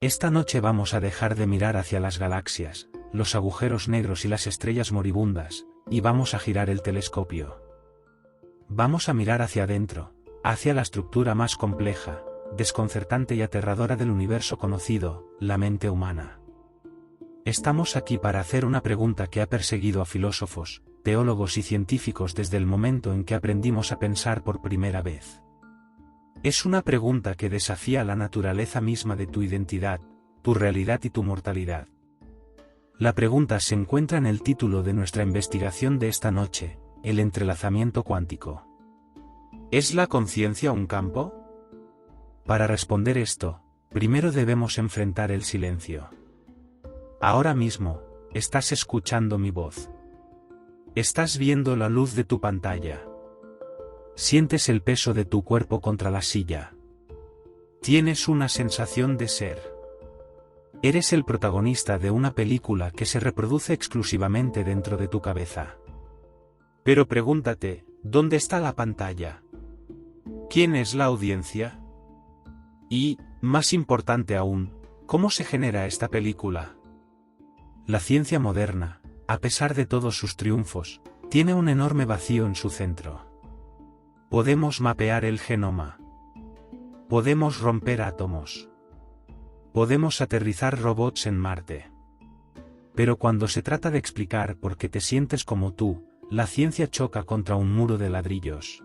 Esta noche vamos a dejar de mirar hacia las galaxias, los agujeros negros y las estrellas moribundas, y vamos a girar el telescopio. Vamos a mirar hacia adentro, hacia la estructura más compleja, desconcertante y aterradora del universo conocido, la mente humana. Estamos aquí para hacer una pregunta que ha perseguido a filósofos, teólogos y científicos desde el momento en que aprendimos a pensar por primera vez. Es una pregunta que desafía la naturaleza misma de tu identidad, tu realidad y tu mortalidad. La pregunta se encuentra en el título de nuestra investigación de esta noche, el entrelazamiento cuántico. ¿Es la conciencia un campo? Para responder esto, primero debemos enfrentar el silencio. Ahora mismo, estás escuchando mi voz. Estás viendo la luz de tu pantalla. Sientes el peso de tu cuerpo contra la silla. Tienes una sensación de ser. Eres el protagonista de una película que se reproduce exclusivamente dentro de tu cabeza. Pero pregúntate, ¿dónde está la pantalla? ¿Quién es la audiencia? Y, más importante aún, ¿cómo se genera esta película? La ciencia moderna, a pesar de todos sus triunfos, tiene un enorme vacío en su centro. Podemos mapear el genoma. Podemos romper átomos. Podemos aterrizar robots en Marte. Pero cuando se trata de explicar por qué te sientes como tú, la ciencia choca contra un muro de ladrillos.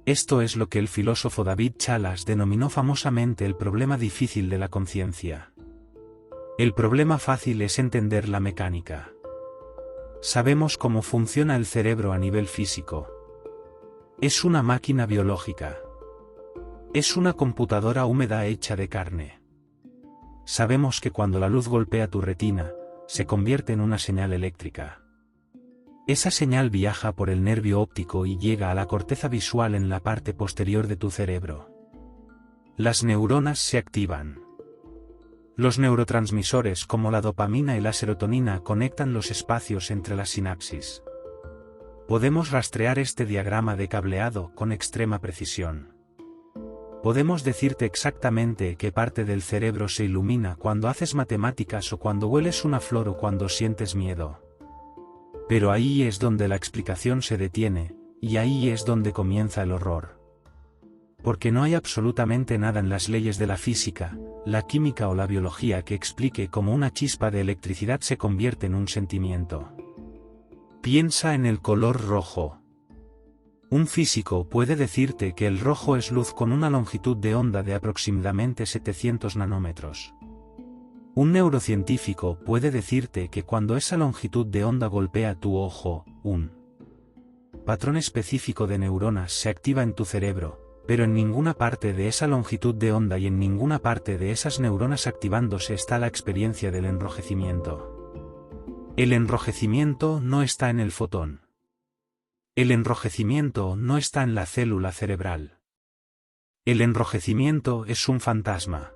Esto es lo que el filósofo David Challis denominó famosamente el problema difícil de la conciencia. El problema fácil es entender la mecánica. Sabemos cómo funciona el cerebro a nivel físico. Es una máquina biológica. Es una computadora húmeda hecha de carne. Sabemos que cuando la luz golpea tu retina, se convierte en una señal eléctrica. Esa señal viaja por el nervio óptico y llega a la corteza visual en la parte posterior de tu cerebro. Las neuronas se activan. Los neurotransmisores como la dopamina y la serotonina conectan los espacios entre las sinapsis. Podemos rastrear este diagrama de cableado con extrema precisión. Podemos decirte exactamente qué parte del cerebro se ilumina cuando haces matemáticas o cuando hueles una flor o cuando sientes miedo. Pero ahí es donde la explicación se detiene, y ahí es donde comienza el horror. Porque no hay absolutamente nada en las leyes de la física, la química o la biología que explique cómo una chispa de electricidad se convierte en un sentimiento. Piensa en el color rojo. Un físico puede decirte que el rojo es luz con una longitud de onda de aproximadamente 700 nanómetros. Un neurocientífico puede decirte que cuando esa longitud de onda golpea tu ojo, un patrón específico de neuronas se activa en tu cerebro, pero en ninguna parte de esa longitud de onda y en ninguna parte de esas neuronas activándose está la experiencia del enrojecimiento. El enrojecimiento no está en el fotón. El enrojecimiento no está en la célula cerebral. El enrojecimiento es un fantasma.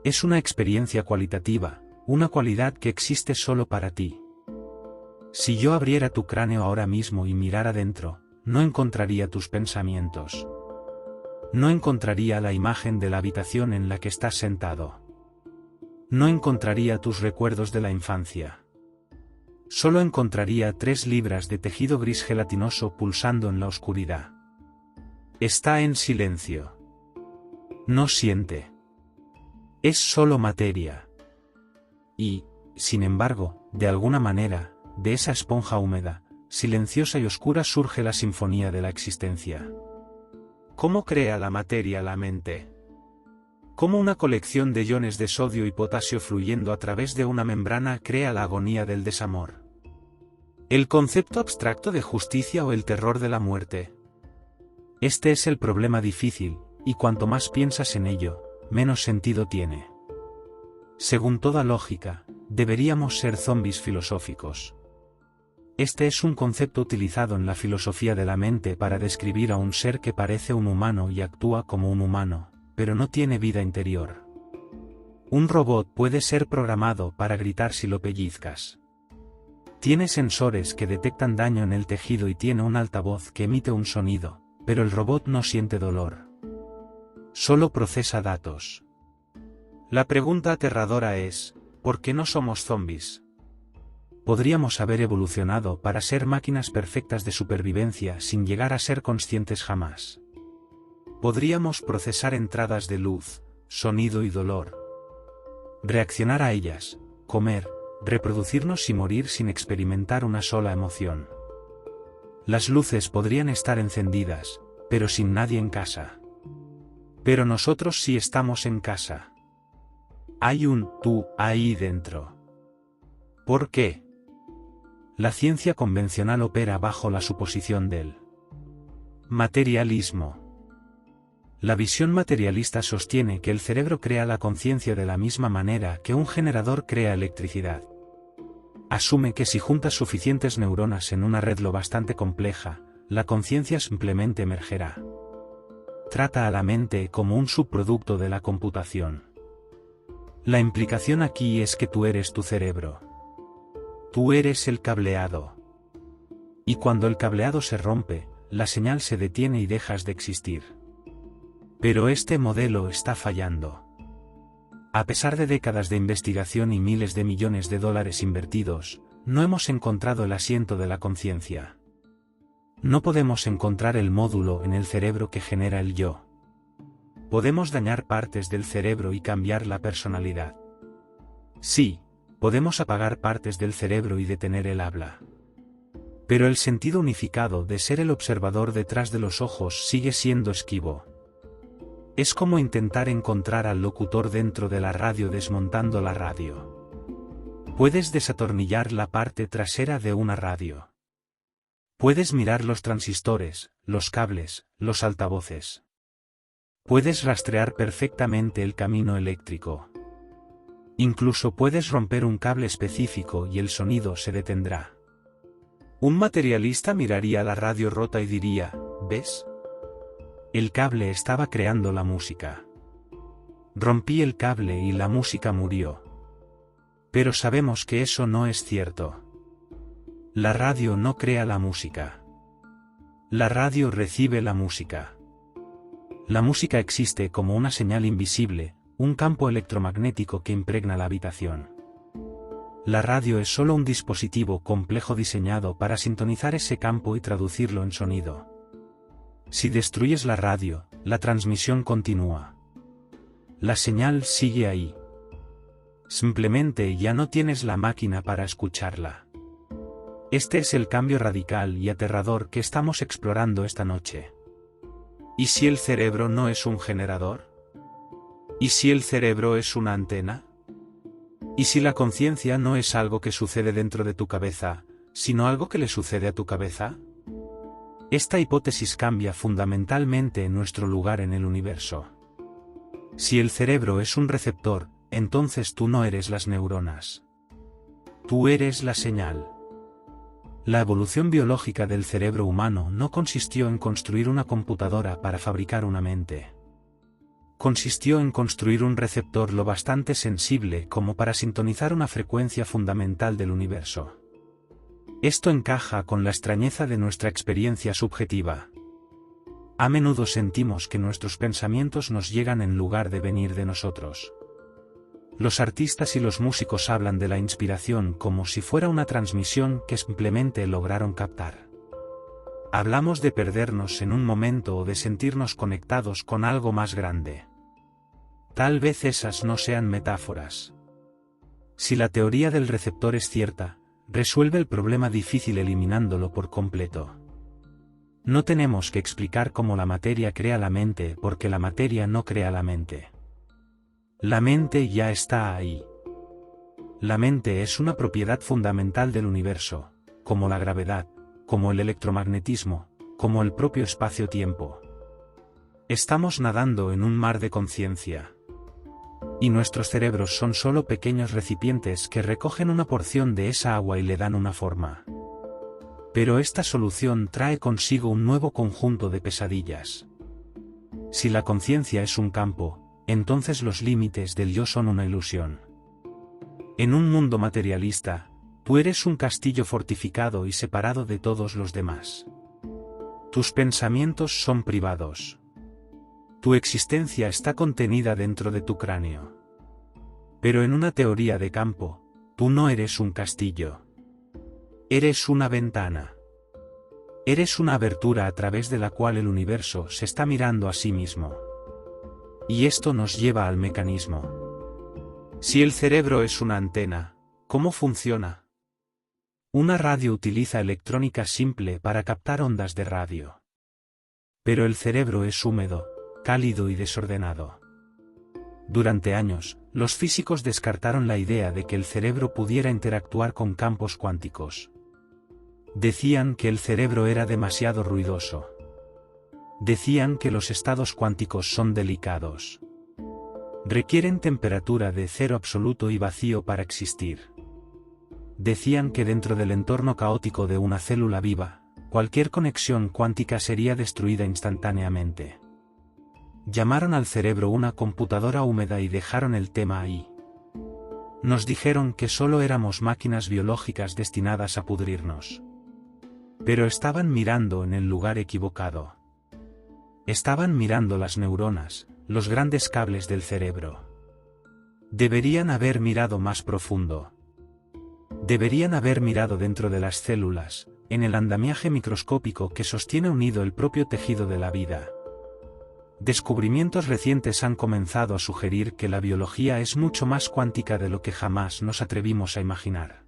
Es una experiencia cualitativa, una cualidad que existe solo para ti. Si yo abriera tu cráneo ahora mismo y mirara dentro, no encontraría tus pensamientos. No encontraría la imagen de la habitación en la que estás sentado. No encontraría tus recuerdos de la infancia. Solo encontraría 3 libras de tejido gris gelatinoso pulsando en la oscuridad. Está en silencio. No siente. Es solo materia. Y, sin embargo, de alguna manera, de esa esponja húmeda, silenciosa y oscura surge la sinfonía de la existencia. ¿Cómo crea la materia la mente? ¿Cómo una colección de iones de sodio y potasio fluyendo a través de una membrana crea la agonía del desamor? ¿El concepto abstracto de justicia o el terror de la muerte? Este es el problema difícil, y cuanto más piensas en ello, menos sentido tiene. Según toda lógica, deberíamos ser zombis filosóficos. Este es un concepto utilizado en la filosofía de la mente para describir a un ser que parece un humano y actúa como un humano, pero no tiene vida interior. Un robot puede ser programado para gritar si lo pellizcas. Tiene sensores que detectan daño en el tejido y tiene un altavoz que emite un sonido, pero el robot no siente dolor. Solo procesa datos. La pregunta aterradora es, ¿por qué no somos zombies? Podríamos haber evolucionado para ser máquinas perfectas de supervivencia sin llegar a ser conscientes jamás. Podríamos procesar entradas de luz, sonido y dolor. Reaccionar a ellas, comer, reproducirnos y morir sin experimentar una sola emoción. Las luces podrían estar encendidas, pero sin nadie en casa. Pero nosotros sí estamos en casa. Hay un tú ahí dentro. ¿Por qué? La ciencia convencional opera bajo la suposición del materialismo. La visión materialista sostiene que el cerebro crea la conciencia de la misma manera que un generador crea electricidad. Asume que si juntas suficientes neuronas en una red lo bastante compleja, la conciencia simplemente emergerá. Trata a la mente como un subproducto de la computación. La implicación aquí es que tú eres tu cerebro. Tú eres el cableado. Y cuando el cableado se rompe, la señal se detiene y dejas de existir. Pero este modelo está fallando. A pesar de décadas de investigación y miles de millones de dólares invertidos, no hemos encontrado el asiento de la conciencia. No podemos encontrar el módulo en el cerebro que genera el yo. Podemos dañar partes del cerebro y cambiar la personalidad. Sí, podemos apagar partes del cerebro y detener el habla. Pero el sentido unificado de ser el observador detrás de los ojos sigue siendo esquivo. Es como intentar encontrar al locutor dentro de la radio desmontando la radio. Puedes desatornillar la parte trasera de una radio. Puedes mirar los transistores, los cables, los altavoces. Puedes rastrear perfectamente el camino eléctrico. Incluso puedes romper un cable específico y el sonido se detendrá. Un materialista miraría la radio rota y diría, ¿ves? El cable estaba creando la música. Rompí el cable y la música murió. Pero sabemos que eso no es cierto. La radio no crea la música. La radio recibe la música. La música existe como una señal invisible, un campo electromagnético que impregna la habitación. La radio es solo un dispositivo complejo diseñado para sintonizar ese campo y traducirlo en sonido. Si destruyes la radio, la transmisión continúa. La señal sigue ahí. Simplemente ya no tienes la máquina para escucharla. Este es el cambio radical y aterrador que estamos explorando esta noche. ¿Y si el cerebro no es un generador? ¿Y si el cerebro es una antena? ¿Y si la conciencia no es algo que sucede dentro de tu cabeza, sino algo que le sucede a tu cabeza? Esta hipótesis cambia fundamentalmente nuestro lugar en el universo. Si el cerebro es un receptor, entonces tú no eres las neuronas. Tú eres la señal. La evolución biológica del cerebro humano no consistió en construir una computadora para fabricar una mente. Consistió en construir un receptor lo bastante sensible como para sintonizar una frecuencia fundamental del universo. Esto encaja con la extrañeza de nuestra experiencia subjetiva. A menudo sentimos que nuestros pensamientos nos llegan en lugar de venir de nosotros. Los artistas y los músicos hablan de la inspiración como si fuera una transmisión que simplemente lograron captar. Hablamos de perdernos en un momento o de sentirnos conectados con algo más grande. Tal vez esas no sean metáforas. Si la teoría del receptor es cierta, resuelve el problema difícil eliminándolo por completo. No tenemos que explicar cómo la materia crea la mente porque la materia no crea la mente. La mente ya está ahí. La mente es una propiedad fundamental del universo, como la gravedad, como el electromagnetismo, como el propio espacio-tiempo. Estamos nadando en un mar de conciencia. Y nuestros cerebros son solo pequeños recipientes que recogen una porción de esa agua y le dan una forma. Pero esta solución trae consigo un nuevo conjunto de pesadillas. Si la conciencia es un campo, entonces los límites del yo son una ilusión. En un mundo materialista, tú eres un castillo fortificado y separado de todos los demás. Tus pensamientos son privados. Tu existencia está contenida dentro de tu cráneo. Pero en una teoría de campo, tú no eres un castillo. Eres una ventana. Eres una abertura a través de la cual el universo se está mirando a sí mismo. Y esto nos lleva al mecanismo. Si el cerebro es una antena, ¿cómo funciona? Una radio utiliza electrónica simple para captar ondas de radio. Pero el cerebro es húmedo, cálido y desordenado. Durante años, los físicos descartaron la idea de que el cerebro pudiera interactuar con campos cuánticos. Decían que el cerebro era demasiado ruidoso. Decían que los estados cuánticos son delicados. Requieren temperatura de cero absoluto y vacío para existir. Decían que dentro del entorno caótico de una célula viva, cualquier conexión cuántica sería destruida instantáneamente. Llamaron al cerebro una computadora húmeda y dejaron el tema ahí. Nos dijeron que solo éramos máquinas biológicas destinadas a pudrirnos. Pero estaban mirando en el lugar equivocado. Estaban mirando las neuronas, los grandes cables del cerebro. Deberían haber mirado más profundo. Deberían haber mirado dentro de las células, en el andamiaje microscópico que sostiene unido el propio tejido de la vida. Descubrimientos recientes han comenzado a sugerir que la biología es mucho más cuántica de lo que jamás nos atrevimos a imaginar.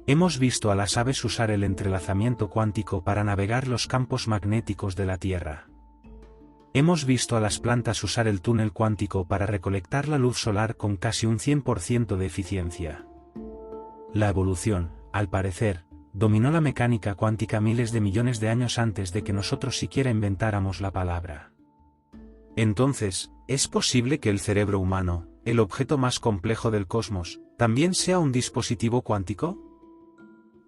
Hemos visto a las aves usar el entrelazamiento cuántico para navegar los campos magnéticos de la Tierra. Hemos visto a las plantas usar el túnel cuántico para recolectar la luz solar con casi un 100% de eficiencia. La evolución, al parecer, dominó la mecánica cuántica miles de millones de años antes de que nosotros siquiera inventáramos la palabra. Entonces, ¿es posible que el cerebro humano, el objeto más complejo del cosmos, también sea un dispositivo cuántico?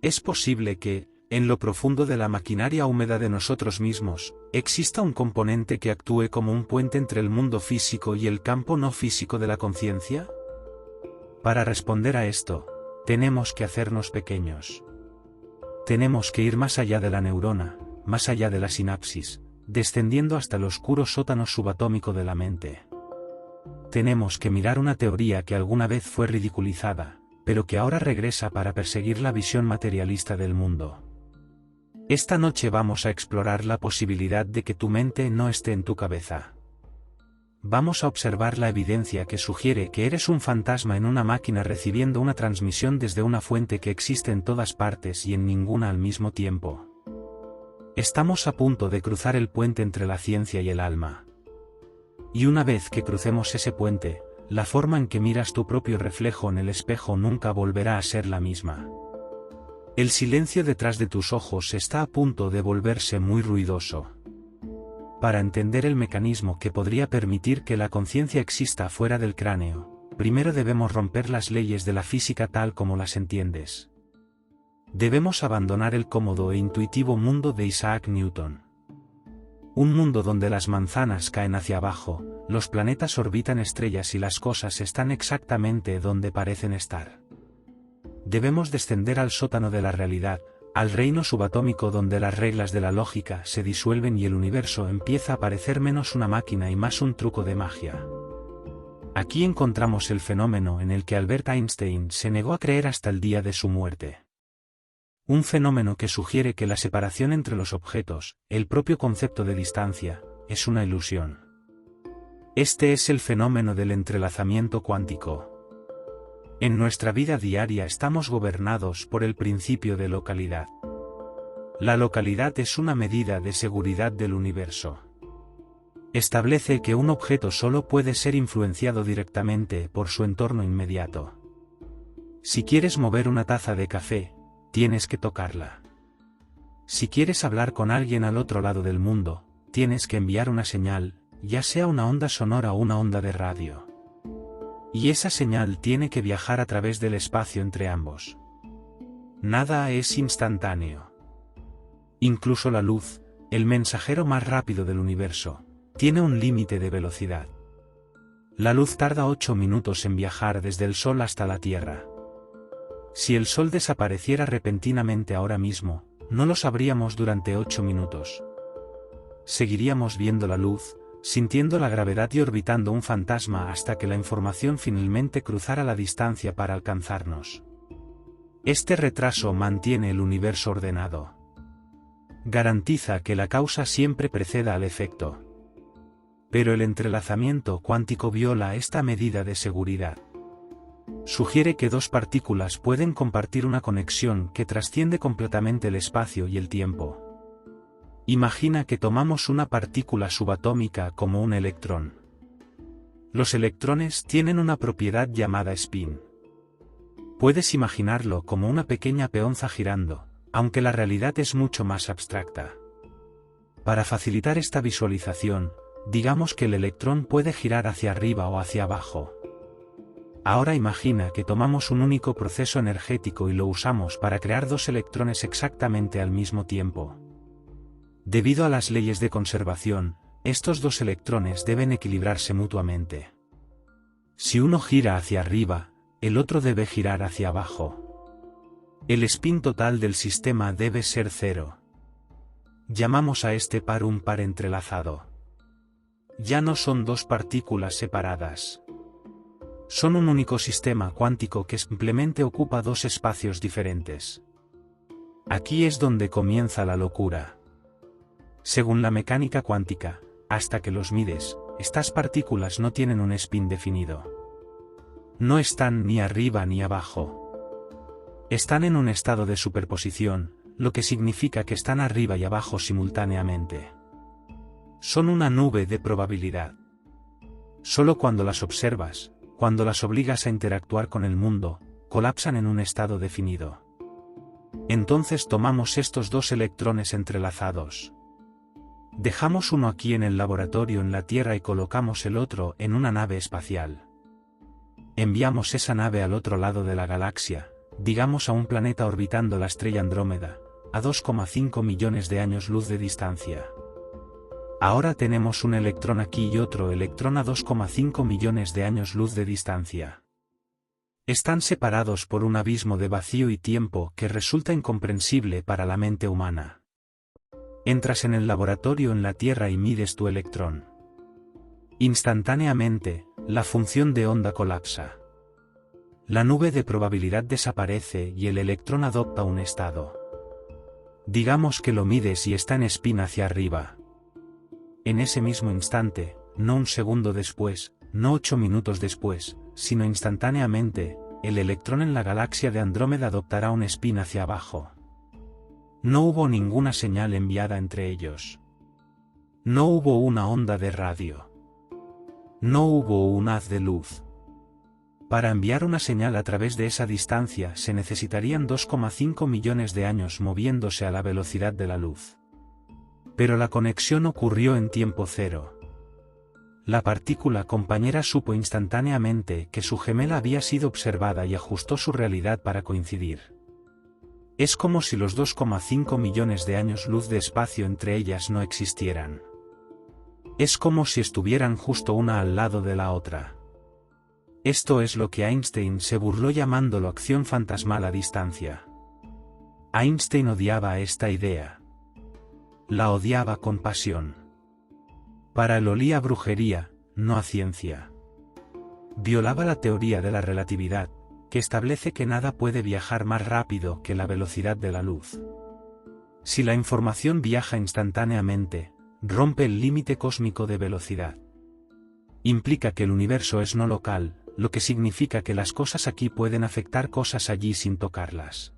¿Es posible que, en lo profundo de la maquinaria húmeda de nosotros mismos, exista un componente que actúe como un puente entre el mundo físico y el campo no físico de la conciencia? Para responder a esto, tenemos que hacernos pequeños. Tenemos que ir más allá de la neurona, más allá de la sinapsis, descendiendo hasta el oscuro sótano subatómico de la mente. Tenemos que mirar una teoría que alguna vez fue ridiculizada, pero que ahora regresa para perseguir la visión materialista del mundo. Esta noche vamos a explorar la posibilidad de que tu mente no esté en tu cabeza. Vamos a observar la evidencia que sugiere que eres un fantasma en una máquina recibiendo una transmisión desde una fuente que existe en todas partes y en ninguna al mismo tiempo. Estamos a punto de cruzar el puente entre la ciencia y el alma. Y una vez que crucemos ese puente, la forma en que miras tu propio reflejo en el espejo nunca volverá a ser la misma. El silencio detrás de tus ojos está a punto de volverse muy ruidoso. Para entender el mecanismo que podría permitir que la conciencia exista fuera del cráneo, primero debemos romper las leyes de la física tal como las entiendes. Debemos abandonar el cómodo e intuitivo mundo de Isaac Newton. Un mundo donde las manzanas caen hacia abajo, los planetas orbitan estrellas y las cosas están exactamente donde parecen estar. Debemos descender al sótano de la realidad, al reino subatómico donde las reglas de la lógica se disuelven y el universo empieza a parecer menos una máquina y más un truco de magia. Aquí encontramos el fenómeno en el que Albert Einstein se negó a creer hasta el día de su muerte. Un fenómeno que sugiere que la separación entre los objetos, el propio concepto de distancia, es una ilusión. Este es el fenómeno del entrelazamiento cuántico. En nuestra vida diaria estamos gobernados por el principio de localidad. La localidad es una medida de seguridad del universo. Establece que un objeto solo puede ser influenciado directamente por su entorno inmediato. Si quieres mover una taza de café, tienes que tocarla. Si quieres hablar con alguien al otro lado del mundo, tienes que enviar una señal, ya sea una onda sonora o una onda de radio. Y esa señal tiene que viajar a través del espacio entre ambos. Nada es instantáneo. Incluso la luz, el mensajero más rápido del universo, tiene un límite de velocidad. La luz tarda 8 minutos en viajar desde el Sol hasta la Tierra. Si el Sol desapareciera repentinamente ahora mismo, no lo sabríamos durante 8 minutos. Seguiríamos viendo la luz, sintiendo la gravedad y orbitando un fantasma hasta que la información finalmente cruzara la distancia para alcanzarnos. Este retraso mantiene el universo ordenado. Garantiza que la causa siempre preceda al efecto. Pero el entrelazamiento cuántico viola esta medida de seguridad. Sugiere que dos partículas pueden compartir una conexión que trasciende completamente el espacio y el tiempo. Imagina que tomamos una partícula subatómica como un electrón. Los electrones tienen una propiedad llamada spin. Puedes imaginarlo como una pequeña peonza girando, aunque la realidad es mucho más abstracta. Para facilitar esta visualización, digamos que el electrón puede girar hacia arriba o hacia abajo. Ahora imagina que tomamos un único proceso energético y lo usamos para crear dos electrones exactamente al mismo tiempo. Debido a las leyes de conservación, estos dos electrones deben equilibrarse mutuamente. Si uno gira hacia arriba, el otro debe girar hacia abajo. El spin total del sistema debe ser cero. Llamamos a este par un par entrelazado. Ya no son dos partículas separadas. Son un único sistema cuántico que simplemente ocupa dos espacios diferentes. Aquí es donde comienza la locura. Según la mecánica cuántica, hasta que los mides, estas partículas no tienen un spin definido. No están ni arriba ni abajo. Están en un estado de superposición, lo que significa que están arriba y abajo simultáneamente. Son una nube de probabilidad. Solo cuando las observas, cuando las obligas a interactuar con el mundo, colapsan en un estado definido. Entonces tomamos estos dos electrones entrelazados. Dejamos uno aquí en el laboratorio en la Tierra y colocamos el otro en una nave espacial. Enviamos esa nave al otro lado de la galaxia, digamos a un planeta orbitando la estrella Andrómeda, a 2,5 millones de años luz de distancia. Ahora tenemos un electrón aquí y otro electrón a 2,5 millones de años luz de distancia. Están separados por un abismo de vacío y tiempo que resulta incomprensible para la mente humana. Entras en el laboratorio en la Tierra y mides tu electrón. Instantáneamente, la función de onda colapsa. La nube de probabilidad desaparece y el electrón adopta un estado. Digamos que lo mides y está en spin hacia arriba. En ese mismo instante, no un segundo después, no 8 minutos después, sino instantáneamente, el electrón en la galaxia de Andrómeda adoptará un spin hacia abajo. No hubo ninguna señal enviada entre ellos. No hubo una onda de radio. No hubo un haz de luz. Para enviar una señal a través de esa distancia se necesitarían 2,5 millones de años moviéndose a la velocidad de la luz. Pero la conexión ocurrió en tiempo cero. La partícula compañera supo instantáneamente que su gemela había sido observada y ajustó su realidad para coincidir. Es como si los 2,5 millones de años luz de espacio entre ellas no existieran. Es como si estuvieran justo una al lado de la otra. Esto es lo que Einstein se burló llamándolo acción fantasmal a distancia. Einstein odiaba esta idea. La odiaba con pasión. Para él olía a brujería, no a ciencia. Violaba la teoría de la relatividad, que establece que nada puede viajar más rápido que la velocidad de la luz. Si la información viaja instantáneamente, rompe el límite cósmico de velocidad. Implica que el universo es no local, lo que significa que las cosas aquí pueden afectar cosas allí sin tocarlas.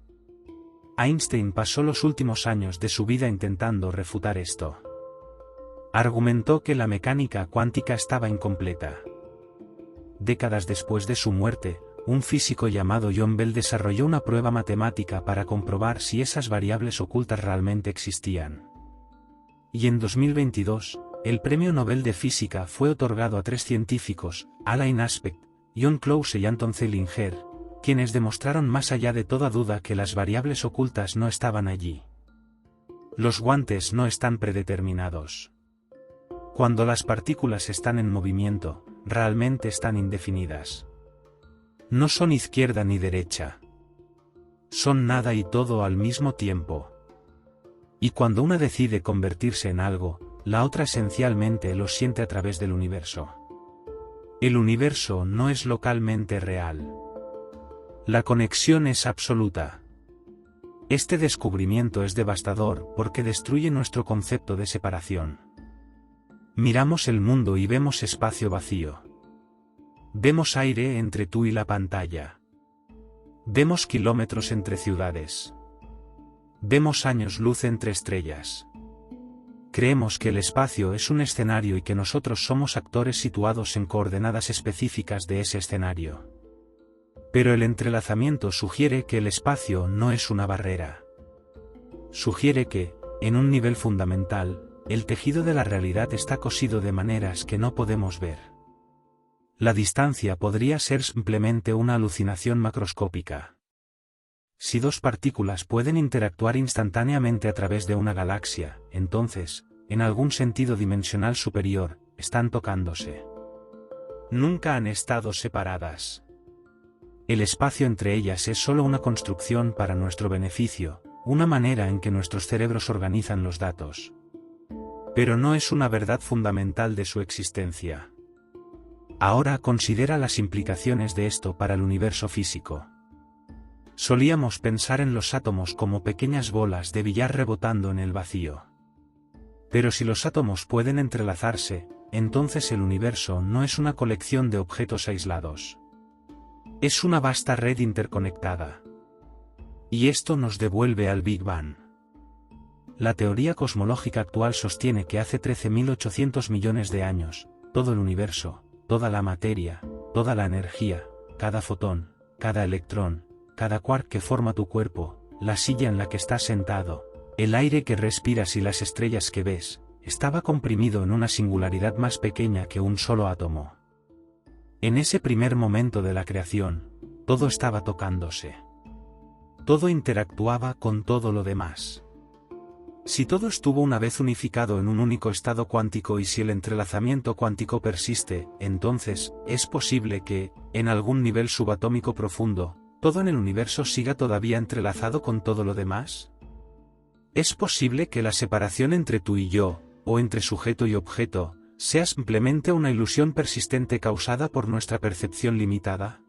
Einstein pasó los últimos años de su vida intentando refutar esto. Argumentó que la mecánica cuántica estaba incompleta. Décadas después de su muerte, un físico llamado John Bell desarrolló una prueba matemática para comprobar si esas variables ocultas realmente existían. Y en 2022, el Premio Nobel de Física fue otorgado a 3 científicos, Alain Aspect, John Close y Anton Zeilinger, quienes demostraron más allá de toda duda que las variables ocultas no estaban allí. Los guantes no están predeterminados. Cuando las partículas están en movimiento, realmente están indefinidas. No son izquierda ni derecha. Son nada y todo al mismo tiempo. Y cuando una decide convertirse en algo, la otra esencialmente lo siente a través del universo. El universo no es localmente real. La conexión es absoluta. Este descubrimiento es devastador porque destruye nuestro concepto de separación. Miramos el mundo y vemos espacio vacío. Vemos aire entre tú y la pantalla. Vemos kilómetros entre ciudades. Vemos años luz entre estrellas. Creemos que el espacio es un escenario y que nosotros somos actores situados en coordenadas específicas de ese escenario. Pero el entrelazamiento sugiere que el espacio no es una barrera. Sugiere que, en un nivel fundamental, el tejido de la realidad está cosido de maneras que no podemos ver. La distancia podría ser simplemente una alucinación macroscópica. Si dos partículas pueden interactuar instantáneamente a través de una galaxia, entonces, en algún sentido dimensional superior, están tocándose. Nunca han estado separadas. El espacio entre ellas es solo una construcción para nuestro beneficio, una manera en que nuestros cerebros organizan los datos. Pero no es una verdad fundamental de su existencia. Ahora considera las implicaciones de esto para el universo físico. Solíamos pensar en los átomos como pequeñas bolas de billar rebotando en el vacío. Pero si los átomos pueden entrelazarse, entonces el universo no es una colección de objetos aislados. Es una vasta red interconectada. Y esto nos devuelve al Big Bang. La teoría cosmológica actual sostiene que hace 13.800 millones de años, todo el universo, toda la materia, toda la energía, cada fotón, cada electrón, cada quark que forma tu cuerpo, la silla en la que estás sentado, el aire que respiras y las estrellas que ves, estaba comprimido en una singularidad más pequeña que un solo átomo. En ese primer momento de la creación, todo estaba tocándose. Todo interactuaba con todo lo demás. Si todo estuvo una vez unificado en un único estado cuántico y si el entrelazamiento cuántico persiste, entonces, es posible que, en algún nivel subatómico profundo, todo en el universo siga todavía entrelazado con todo lo demás. ¿Es posible que la separación entre tú y yo, o entre sujeto y objeto, sea simplemente una ilusión persistente causada por nuestra percepción limitada?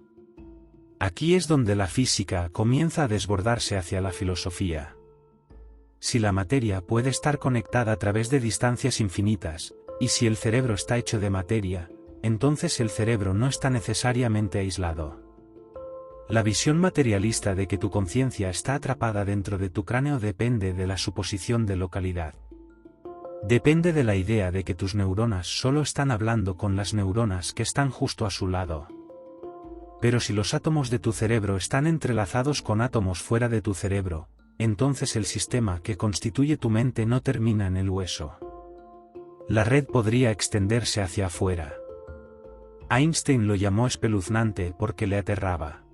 Aquí es donde la física comienza a desbordarse hacia la filosofía. Si la materia puede estar conectada a través de distancias infinitas, y si el cerebro está hecho de materia, entonces el cerebro no está necesariamente aislado. La visión materialista de que tu conciencia está atrapada dentro de tu cráneo depende de la suposición de localidad. Depende de la idea de que tus neuronas solo están hablando con las neuronas que están justo a su lado. Pero si los átomos de tu cerebro están entrelazados con átomos fuera de tu cerebro, entonces el sistema que constituye tu mente no termina en el hueso. La red podría extenderse hacia afuera. Einstein lo llamó espeluznante porque le aterraba.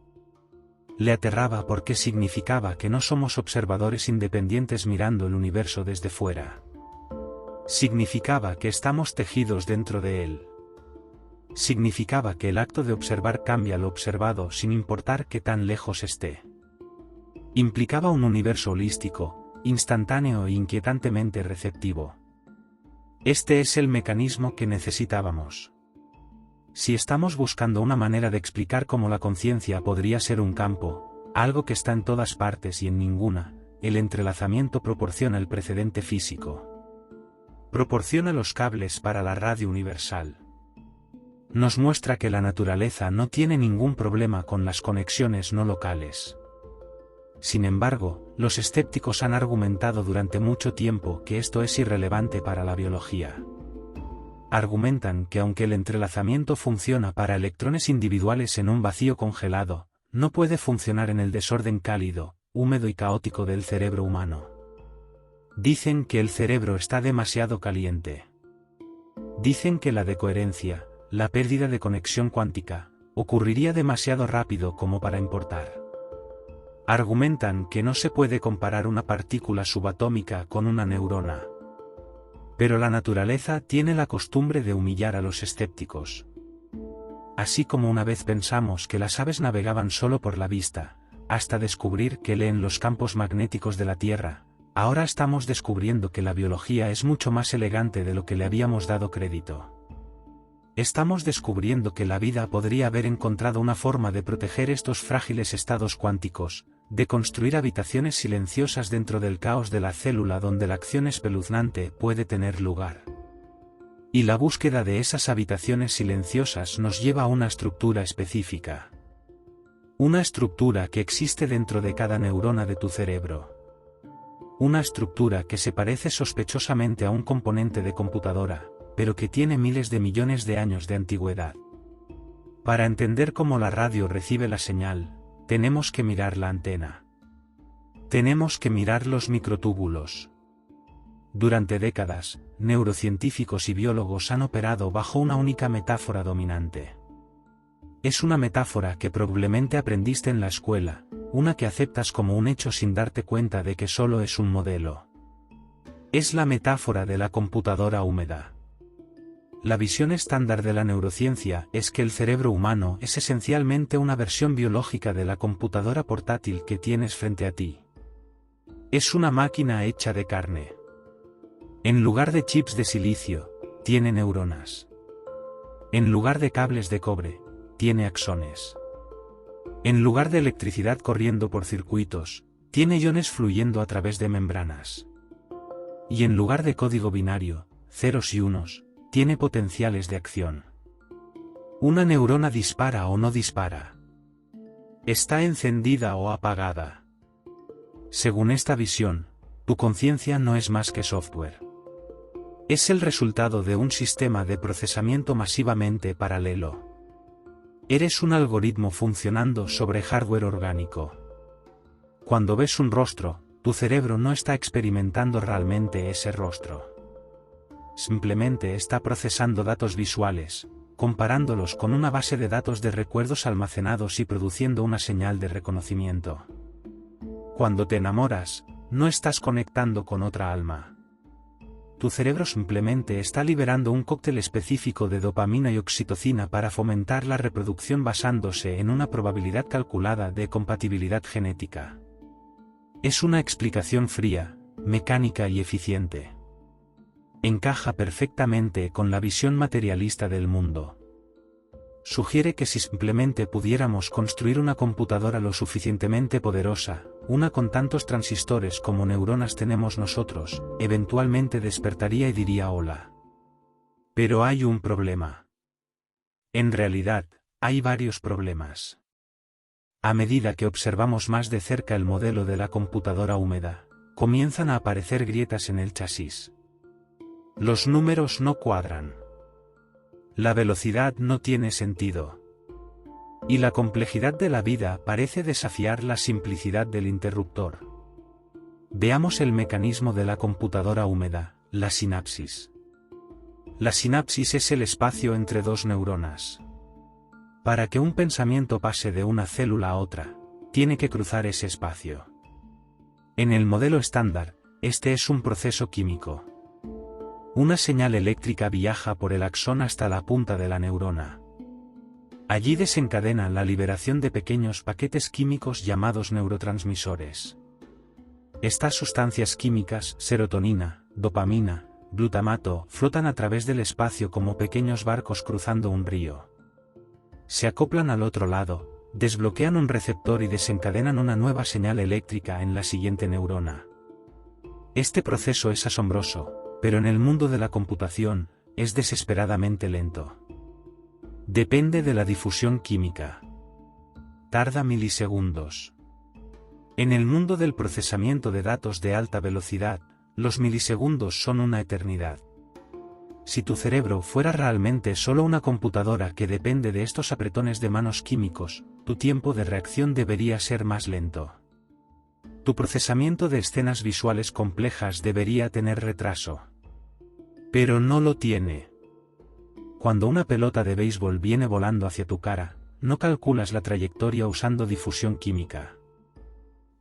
Le aterraba porque significaba que no somos observadores independientes mirando el universo desde fuera. Significaba que estamos tejidos dentro de él. Significaba que el acto de observar cambia lo observado sin importar qué tan lejos esté. Implicaba un universo holístico, instantáneo e inquietantemente receptivo. Este es el mecanismo que necesitábamos. Si estamos buscando una manera de explicar cómo la conciencia podría ser un campo, algo que está en todas partes y en ninguna, el entrelazamiento proporciona el precedente físico. Proporciona los cables para la radio universal. Nos muestra que la naturaleza no tiene ningún problema con las conexiones no locales. Sin embargo, los escépticos han argumentado durante mucho tiempo que esto es irrelevante para la biología. Argumentan que aunque el entrelazamiento funciona para electrones individuales en un vacío congelado, no puede funcionar en el desorden cálido, húmedo y caótico del cerebro humano. Dicen que el cerebro está demasiado caliente. Dicen que la decoherencia, la pérdida de conexión cuántica, ocurriría demasiado rápido como para importar. Argumentan que no se puede comparar una partícula subatómica con una neurona. Pero la naturaleza tiene la costumbre de humillar a los escépticos. Así como una vez pensamos que las aves navegaban solo por la vista, hasta descubrir que leen los campos magnéticos de la Tierra, Ahora estamos descubriendo que la biología es mucho más elegante de lo que le habíamos dado crédito. Estamos descubriendo que la vida podría haber encontrado una forma de proteger estos frágiles estados cuánticos, de construir habitaciones silenciosas dentro del caos de la célula donde la acción espeluznante puede tener lugar. Y la búsqueda de esas habitaciones silenciosas nos lleva a una estructura específica. Una estructura que existe dentro de cada neurona de tu cerebro. Una estructura que se parece sospechosamente a un componente de computadora, pero que tiene miles de millones de años de antigüedad. Para entender cómo la radio recibe la señal, tenemos que mirar la antena. Tenemos que mirar los microtúbulos. Durante décadas, neurocientíficos y biólogos han operado bajo una única metáfora dominante. Es una metáfora que probablemente aprendiste en la escuela, una que aceptas como un hecho sin darte cuenta de que solo es un modelo. Es la metáfora de la computadora húmeda. La visión estándar de la neurociencia es que el cerebro humano es esencialmente una versión biológica de la computadora portátil que tienes frente a ti. Es una máquina hecha de carne. En lugar de chips de silicio, tiene neuronas. En lugar de cables de cobre, tiene axones. En lugar de electricidad corriendo por circuitos, tiene iones fluyendo a través de membranas. Y en lugar de código binario, ceros y unos, tiene potenciales de acción. Una neurona dispara o no dispara. Está encendida o apagada. Según esta visión, tu conciencia no es más que software. Es el resultado de un sistema de procesamiento masivamente paralelo. Eres un algoritmo funcionando sobre hardware orgánico. Cuando ves un rostro, tu cerebro no está experimentando realmente ese rostro. Simplemente está procesando datos visuales, comparándolos con una base de datos de recuerdos almacenados y produciendo una señal de reconocimiento. Cuando te enamoras, no estás conectando con otra alma. Tu cerebro simplemente está liberando un cóctel específico de dopamina y oxitocina para fomentar la reproducción basándose en una probabilidad calculada de compatibilidad genética. Es una explicación fría, mecánica y eficiente. Encaja perfectamente con la visión materialista del mundo. Sugiere que si simplemente pudiéramos construir una computadora lo suficientemente poderosa, una con tantos transistores como neuronas tenemos nosotros, eventualmente despertaría y diría hola. Pero hay un problema. En realidad, hay varios problemas. A medida que observamos más de cerca el modelo de la computadora húmeda, comienzan a aparecer grietas en el chasis. Los números no cuadran. La velocidad no tiene sentido. Y la complejidad de la vida parece desafiar la simplicidad del interruptor. Veamos el mecanismo de la computadora húmeda, la sinapsis. La sinapsis es el espacio entre dos neuronas. Para que un pensamiento pase de una célula a otra, tiene que cruzar ese espacio. En el modelo estándar, este es un proceso químico. Una señal eléctrica viaja por el axón hasta la punta de la neurona. Allí desencadena la liberación de pequeños paquetes químicos llamados neurotransmisores. Estas sustancias químicas, serotonina, dopamina, glutamato, flotan a través del espacio como pequeños barcos cruzando un río. Se acoplan al otro lado, desbloquean un receptor y desencadenan una nueva señal eléctrica en la siguiente neurona. Este proceso es asombroso, pero en el mundo de la computación, es desesperadamente lento. Depende de la difusión química. Tarda milisegundos. En el mundo del procesamiento de datos de alta velocidad, los milisegundos son una eternidad. Si tu cerebro fuera realmente solo una computadora que depende de estos apretones de manos químicos, tu tiempo de reacción debería ser más lento. Tu procesamiento de escenas visuales complejas debería tener retraso. Pero no lo tiene. Cuando una pelota de béisbol viene volando hacia tu cara, no calculas la trayectoria usando difusión química.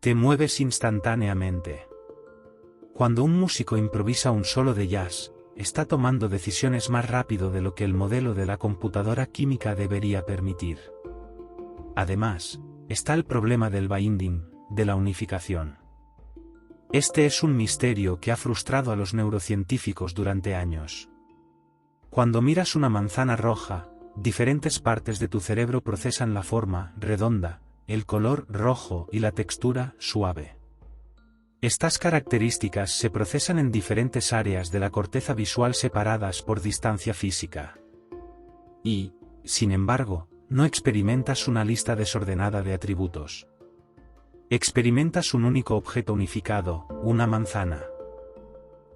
Te mueves instantáneamente. Cuando un músico improvisa un solo de jazz, está tomando decisiones más rápido de lo que el modelo de la computadora química debería permitir. Además, está el problema del binding, de la unificación. Este es un misterio que ha frustrado a los neurocientíficos durante años. Cuando miras una manzana roja, diferentes partes de tu cerebro procesan la forma redonda, el color rojo y la textura suave. Estas características se procesan en diferentes áreas de la corteza visual separadas por distancia física. Y, sin embargo, no experimentas una lista desordenada de atributos. Experimentas un único objeto unificado, una manzana.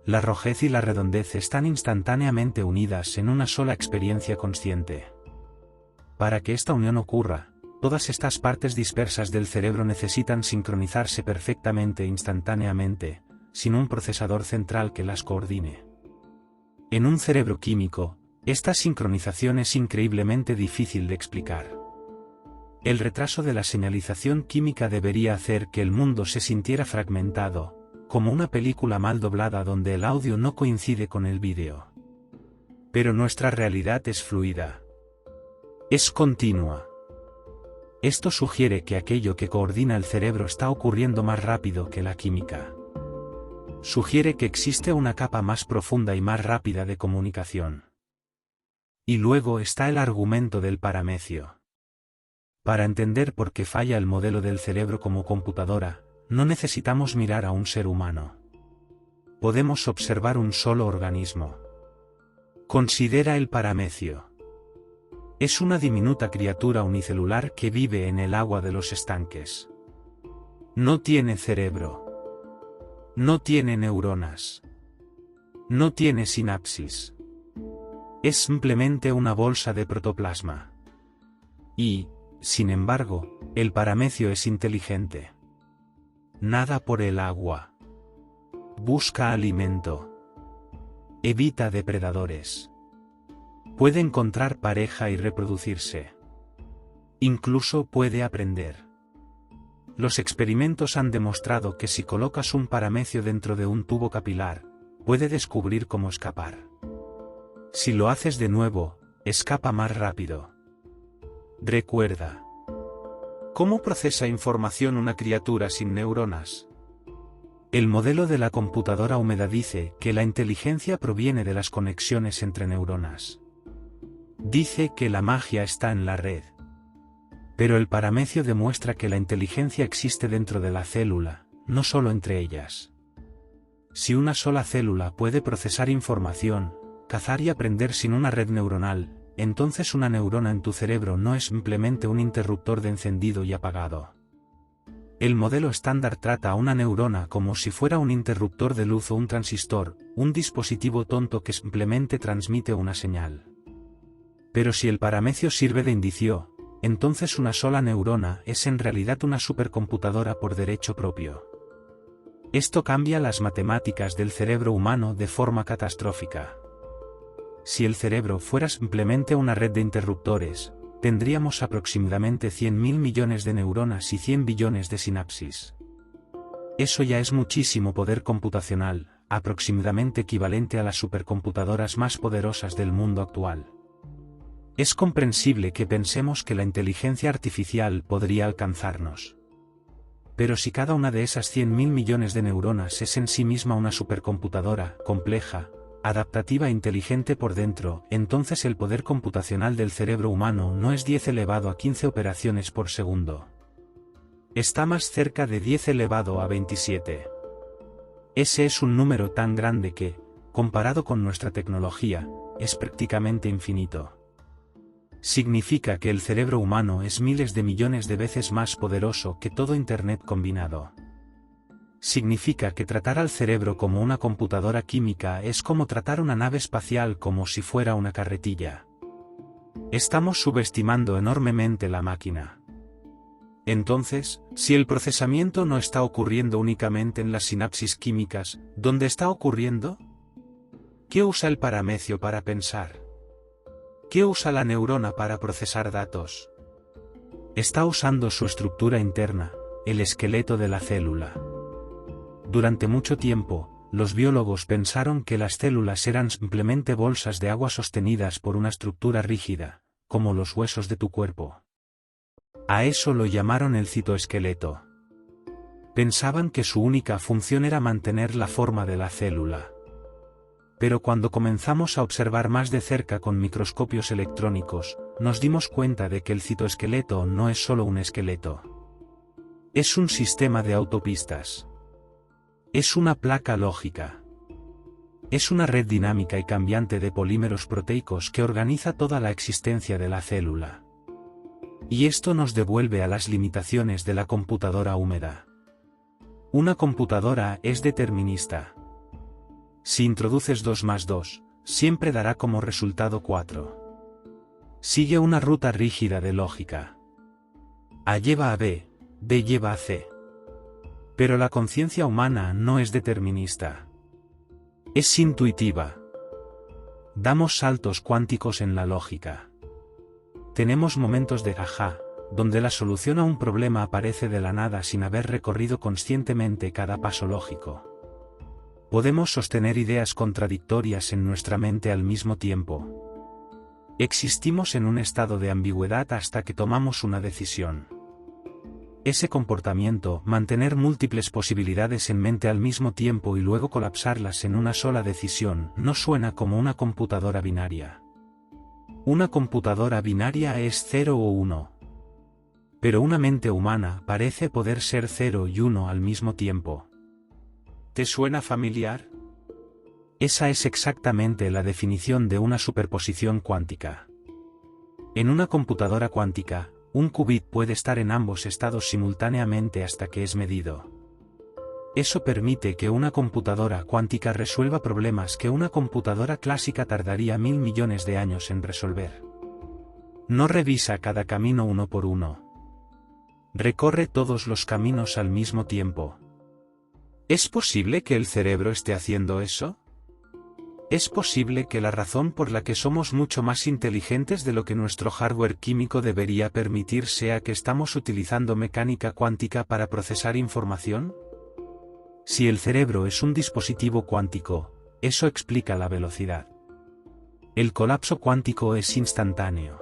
La rojez y la redondez están instantáneamente unidas en una sola experiencia consciente. Para que esta unión ocurra, todas estas partes dispersas del cerebro necesitan sincronizarse perfectamente e instantáneamente, sin un procesador central que las coordine. En un cerebro químico, esta sincronización es increíblemente difícil de explicar. El retraso de la señalización química debería hacer que el mundo se sintiera fragmentado, como una película mal doblada donde el audio no coincide con el vídeo. Pero nuestra realidad es fluida. Es continua. Esto sugiere que aquello que coordina el cerebro está ocurriendo más rápido que la química. Sugiere que existe una capa más profunda y más rápida de comunicación. Y luego está el argumento del paramecio. Para entender por qué falla el modelo del cerebro como computadora, no necesitamos mirar a un ser humano. Podemos observar un solo organismo. Considera el paramecio. Es una diminuta criatura unicelular que vive en el agua de los estanques. No tiene cerebro. No tiene neuronas. No tiene sinapsis. Es simplemente una bolsa de protoplasma. Y, sin embargo, el paramecio es inteligente. Nada por el agua. Busca alimento. Evita depredadores. Puede encontrar pareja y reproducirse. Incluso puede aprender. Los experimentos han demostrado que si colocas un paramecio dentro de un tubo capilar, puede descubrir cómo escapar. Si lo haces de nuevo, escapa más rápido. Recuerda. ¿Cómo procesa información una criatura sin neuronas? El modelo de la computadora húmeda dice que la inteligencia proviene de las conexiones entre neuronas. Dice que la magia está en la red. Pero el paramecio demuestra que la inteligencia existe dentro de la célula, no solo entre ellas. Si una sola célula puede procesar información, cazar y aprender sin una red neuronal, entonces una neurona en tu cerebro no es simplemente un interruptor de encendido y apagado. El modelo estándar trata a una neurona como si fuera un interruptor de luz o un transistor, un dispositivo tonto que simplemente transmite una señal. Pero si el paramecio sirve de indicio, entonces una sola neurona es en realidad una supercomputadora por derecho propio. Esto cambia las matemáticas del cerebro humano de forma catastrófica. Si el cerebro fuera simplemente una red de interruptores, tendríamos aproximadamente 100.000 millones de neuronas y 100 billones de sinapsis. Eso ya es muchísimo poder computacional, aproximadamente equivalente a las supercomputadoras más poderosas del mundo actual. Es comprensible que pensemos que la inteligencia artificial podría alcanzarnos. Pero si cada una de esas 100.000 millones de neuronas es en sí misma una supercomputadora, compleja, adaptativa e inteligente por dentro, entonces el poder computacional del cerebro humano no es 10 elevado a 15 operaciones por segundo. Está más cerca de 10 elevado a 27. Ese es un número tan grande que, comparado con nuestra tecnología, es prácticamente infinito. Significa que el cerebro humano es miles de millones de veces más poderoso que todo Internet combinado. Significa que tratar al cerebro como una computadora química es como tratar una nave espacial como si fuera una carretilla. Estamos subestimando enormemente la máquina. Entonces, si el procesamiento no está ocurriendo únicamente en las sinapsis químicas, ¿dónde está ocurriendo? ¿Qué usa el paramecio para pensar? ¿Qué usa la neurona para procesar datos? Está usando su estructura interna, el esqueleto de la célula. Durante mucho tiempo, los biólogos pensaron que las células eran simplemente bolsas de agua sostenidas por una estructura rígida, como los huesos de tu cuerpo. A eso lo llamaron el citoesqueleto. Pensaban que su única función era mantener la forma de la célula. Pero cuando comenzamos a observar más de cerca con microscopios electrónicos, nos dimos cuenta de que el citoesqueleto no es solo un esqueleto. Es un sistema de autopistas. Es una placa lógica. Es una red dinámica y cambiante de polímeros proteicos que organiza toda la existencia de la célula. Y esto nos devuelve a las limitaciones de la computadora húmeda. Una computadora es determinista. Si introduces 2 más 2, siempre dará como resultado 4. Sigue una ruta rígida de lógica. A lleva a B, B lleva a C. Pero la conciencia humana no es determinista. Es intuitiva. Damos saltos cuánticos en la lógica. Tenemos momentos de ajá, donde la solución a un problema aparece de la nada sin haber recorrido conscientemente cada paso lógico. Podemos sostener ideas contradictorias en nuestra mente al mismo tiempo. Existimos en un estado de ambigüedad hasta que tomamos una decisión. Ese comportamiento, mantener múltiples posibilidades en mente al mismo tiempo y luego colapsarlas en una sola decisión, no suena como una computadora binaria. Una computadora binaria es 0 o 1. Pero una mente humana parece poder ser 0 y 1 al mismo tiempo. ¿Te suena familiar? Esa es exactamente la definición de una superposición cuántica. En una computadora cuántica, un qubit puede estar en ambos estados simultáneamente hasta que es medido. Eso permite que una computadora cuántica resuelva problemas que una computadora clásica tardaría 1000 millones de años en resolver. No revisa cada camino uno por uno. Recorre todos los caminos al mismo tiempo. ¿Es posible que el cerebro esté haciendo eso? ¿Es posible que la razón por la que somos mucho más inteligentes de lo que nuestro hardware químico debería permitir sea que estamos utilizando mecánica cuántica para procesar información? Si el cerebro es un dispositivo cuántico, eso explica la velocidad. El colapso cuántico es instantáneo.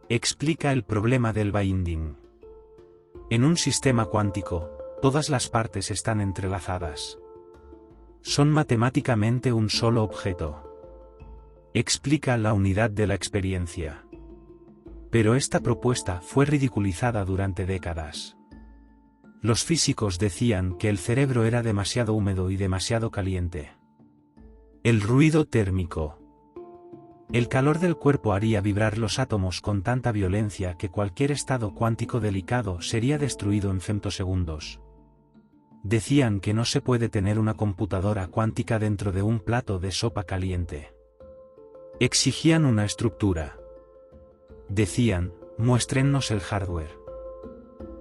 Explica el problema del binding. En un sistema cuántico, todas las partes están entrelazadas. Son matemáticamente un solo objeto. Explica la unidad de la experiencia. Pero esta propuesta fue ridiculizada durante décadas. Los físicos decían que el cerebro era demasiado húmedo y demasiado caliente. El ruido térmico. El calor del cuerpo haría vibrar los átomos con tanta violencia que cualquier estado cuántico delicado sería destruido en femtosegundos. Decían que no se puede tener una computadora cuántica dentro de un plato de sopa caliente. Exigían una estructura. Decían, muéstrennos el hardware.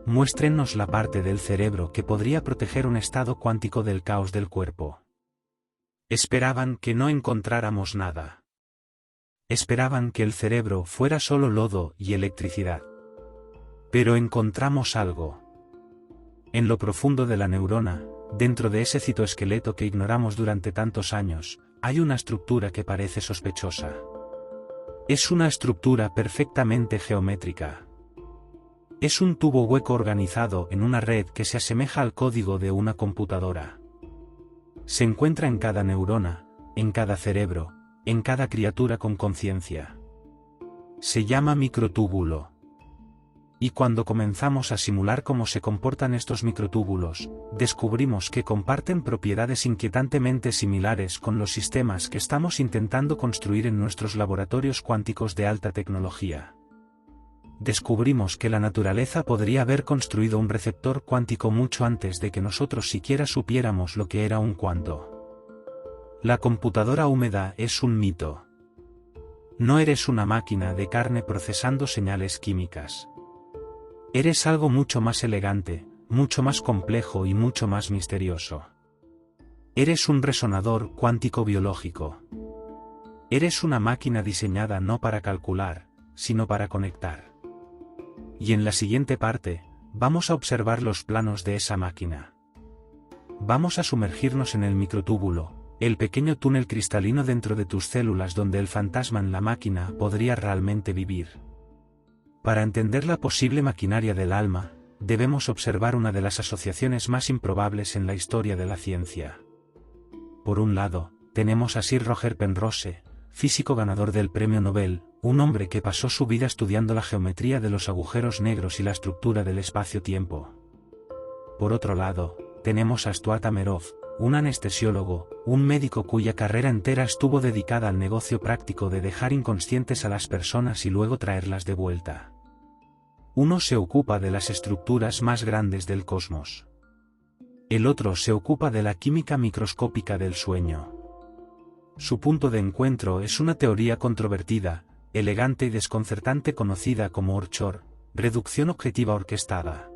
Muéstrennos la parte del cerebro que podría proteger un estado cuántico del caos del cuerpo. Esperaban que no encontráramos nada. Esperaban que el cerebro fuera solo lodo y electricidad. Pero encontramos algo. En lo profundo de la neurona, dentro de ese citoesqueleto que ignoramos durante tantos años, hay una estructura que parece sospechosa. Es una estructura perfectamente geométrica. Es un tubo hueco organizado en una red que se asemeja al código de una computadora. Se encuentra en cada neurona, en cada cerebro, en cada criatura con conciencia. Se llama microtúbulo. Y cuando comenzamos a simular cómo se comportan estos microtúbulos, descubrimos que comparten propiedades inquietantemente similares con los sistemas que estamos intentando construir en nuestros laboratorios cuánticos de alta tecnología. Descubrimos que la naturaleza podría haber construido un receptor cuántico mucho antes de que nosotros siquiera supiéramos lo que era un cuanto. La computadora húmeda es un mito. No eres una máquina de carne procesando señales químicas. Eres algo mucho más elegante, mucho más complejo y mucho más misterioso. Eres un resonador cuántico biológico. Eres una máquina diseñada no para calcular, sino para conectar. Y en la siguiente parte, vamos a observar los planos de esa máquina. Vamos a sumergirnos en el microtúbulo, el pequeño túnel cristalino dentro de tus células donde el fantasma en la máquina podría realmente vivir. Para entender la posible maquinaria del alma, debemos observar una de las asociaciones más improbables en la historia de la ciencia. Por un lado, tenemos a Sir Roger Penrose, físico ganador del Premio Nobel, un hombre que pasó su vida estudiando la geometría de los agujeros negros y la estructura del espacio-tiempo. Por otro lado, tenemos a Stuart Hameroff, un anestesiólogo, un médico cuya carrera entera estuvo dedicada al negocio práctico de dejar inconscientes a las personas y luego traerlas de vuelta. Uno se ocupa de las estructuras más grandes del cosmos. El otro se ocupa de la química microscópica del sueño. Su punto de encuentro es una teoría controvertida, elegante y desconcertante conocida como Orchor, reducción objetiva orquestada.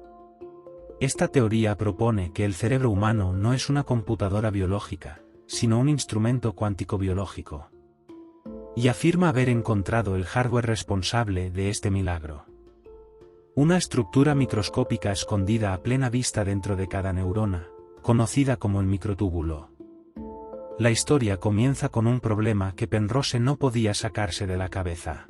Esta teoría propone que el cerebro humano no es una computadora biológica, sino un instrumento cuántico biológico. Y afirma haber encontrado el hardware responsable de este milagro. Una estructura microscópica escondida a plena vista dentro de cada neurona, conocida como el microtúbulo. La historia comienza con un problema que Penrose no podía sacarse de la cabeza.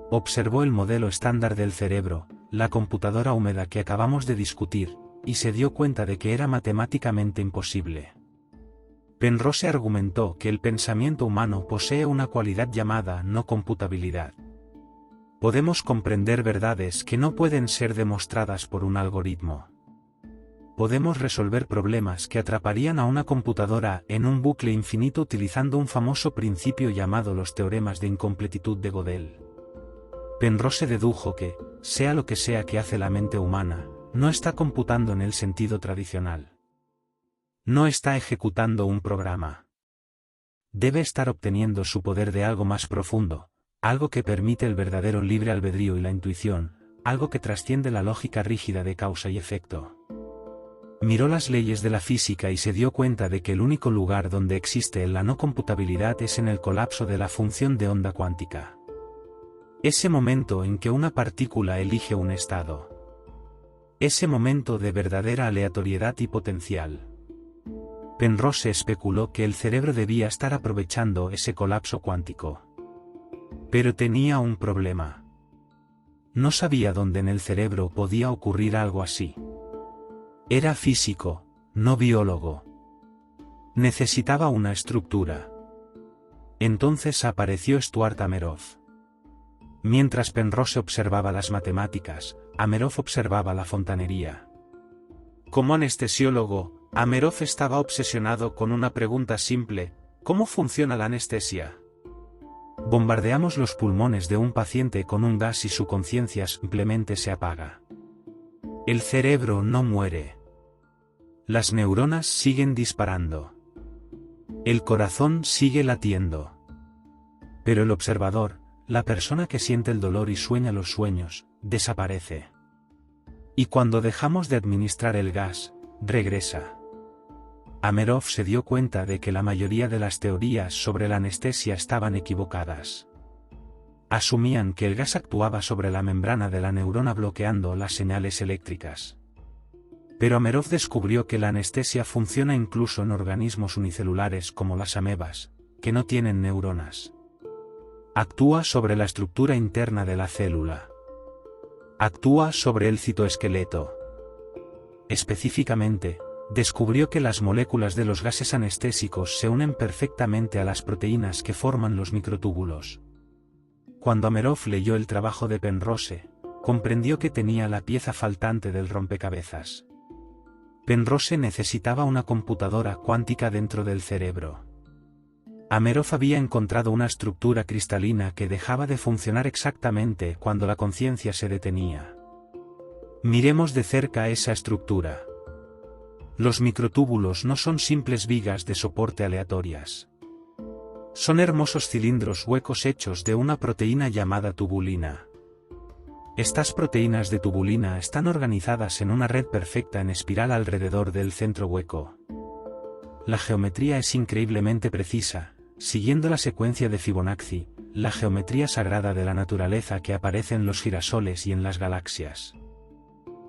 Observó el modelo estándar del cerebro, la computadora húmeda que acabamos de discutir, y se dio cuenta de que era matemáticamente imposible. Penrose argumentó que el pensamiento humano posee una cualidad llamada no computabilidad. Podemos comprender verdades que no pueden ser demostradas por un algoritmo. Podemos resolver problemas que atraparían a una computadora en un bucle infinito utilizando un famoso principio llamado los teoremas de incompletitud de Gödel. Penrose dedujo que, sea lo que sea que hace la mente humana, no está computando en el sentido tradicional. No está ejecutando un programa. Debe estar obteniendo su poder de algo más profundo, algo que permite el verdadero libre albedrío y la intuición, algo que trasciende la lógica rígida de causa y efecto. Miró las leyes de la física y se dio cuenta de que el único lugar donde existe la no computabilidad es en el colapso de la función de onda cuántica. Ese momento en que una partícula elige un estado. Ese momento de verdadera aleatoriedad y potencial. Penrose especuló que el cerebro debía estar aprovechando ese colapso cuántico. Pero tenía un problema. No sabía dónde en el cerebro podía ocurrir algo así. Era físico, no biólogo. Necesitaba una estructura. Entonces apareció Stuart Hameroff. Mientras Penrose observaba las matemáticas, Hameroff observaba la fontanería. Como anestesiólogo, Hameroff estaba obsesionado con una pregunta simple: ¿cómo funciona la anestesia? Bombardeamos los pulmones de un paciente con un gas y su conciencia simplemente se apaga. El cerebro no muere. Las neuronas siguen disparando. El corazón sigue latiendo. Pero el observador, la persona que siente el dolor y sueña los sueños, desaparece. Y cuando dejamos de administrar el gas, regresa. Hameroff se dio cuenta de que la mayoría de las teorías sobre la anestesia estaban equivocadas. Asumían que el gas actuaba sobre la membrana de la neurona bloqueando las señales eléctricas. Pero Hameroff descubrió que la anestesia funciona incluso en organismos unicelulares como las amebas, que no tienen neuronas. Actúa sobre la estructura interna de la célula. Actúa sobre el citoesqueleto. Específicamente, descubrió que las moléculas de los gases anestésicos se unen perfectamente a las proteínas que forman los microtúbulos. Cuando Hameroff leyó el trabajo de Penrose, comprendió que tenía la pieza faltante del rompecabezas. Penrose necesitaba una computadora cuántica dentro del cerebro. Hameroff había encontrado una estructura cristalina que dejaba de funcionar exactamente cuando la conciencia se detenía. Miremos de cerca esa estructura. Los microtúbulos no son simples vigas de soporte aleatorias. Son hermosos cilindros huecos hechos de una proteína llamada tubulina. Estas proteínas de tubulina están organizadas en una red perfecta en espiral alrededor del centro hueco. La geometría es increíblemente precisa, siguiendo la secuencia de Fibonacci, la geometría sagrada de la naturaleza que aparece en los girasoles y en las galaxias.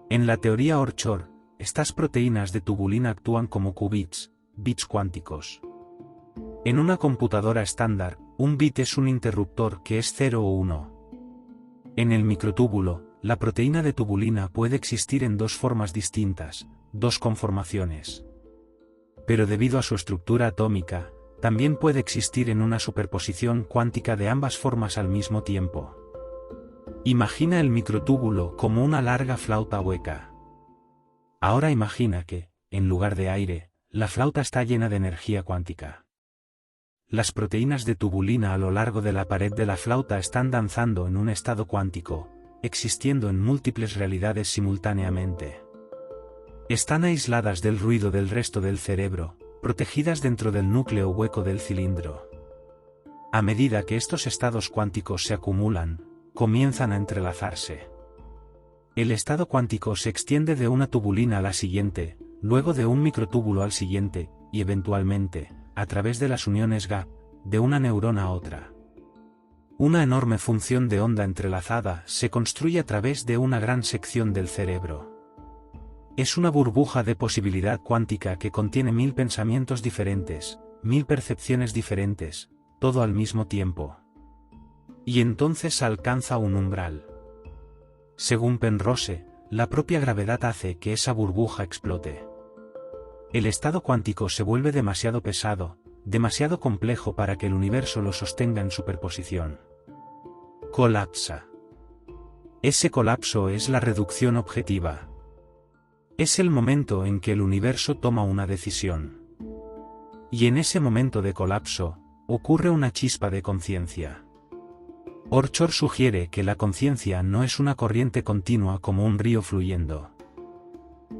En la teoría Orchor, estas proteínas de tubulina actúan como qubits, bits cuánticos. En una computadora estándar, un bit es un interruptor que es 0 o 1. En el microtúbulo, la proteína de tubulina puede existir en dos formas distintas, dos conformaciones. Pero debido a su estructura atómica, también puede existir en una superposición cuántica de ambas formas al mismo tiempo. Imagina el microtúbulo como una larga flauta hueca. Ahora imagina que, en lugar de aire, la flauta está llena de energía cuántica. Las proteínas de tubulina a lo largo de la pared de la flauta están danzando en un estado cuántico, existiendo en múltiples realidades simultáneamente. Están aisladas del ruido del resto del cerebro, protegidas dentro del núcleo hueco del cilindro. A medida que estos estados cuánticos se acumulan, comienzan a entrelazarse. El estado cuántico se extiende de una tubulina a la siguiente, luego de un microtúbulo al siguiente, y eventualmente, a través de las uniones gap, de una neurona a otra. Una enorme función de onda entrelazada se construye a través de una gran sección del cerebro. Es una burbuja de posibilidad cuántica que contiene 1000 pensamientos diferentes, 1000 percepciones diferentes, todo al mismo tiempo. Y entonces alcanza un umbral. Según Penrose, la propia gravedad hace que esa burbuja explote. El estado cuántico se vuelve demasiado pesado, demasiado complejo para que el universo lo sostenga en superposición. Colapsa. Ese colapso es la reducción objetiva. Es el momento en que el universo toma una decisión. Y en ese momento de colapso, ocurre una chispa de conciencia. Orchard sugiere que la conciencia no es una corriente continua como un río fluyendo.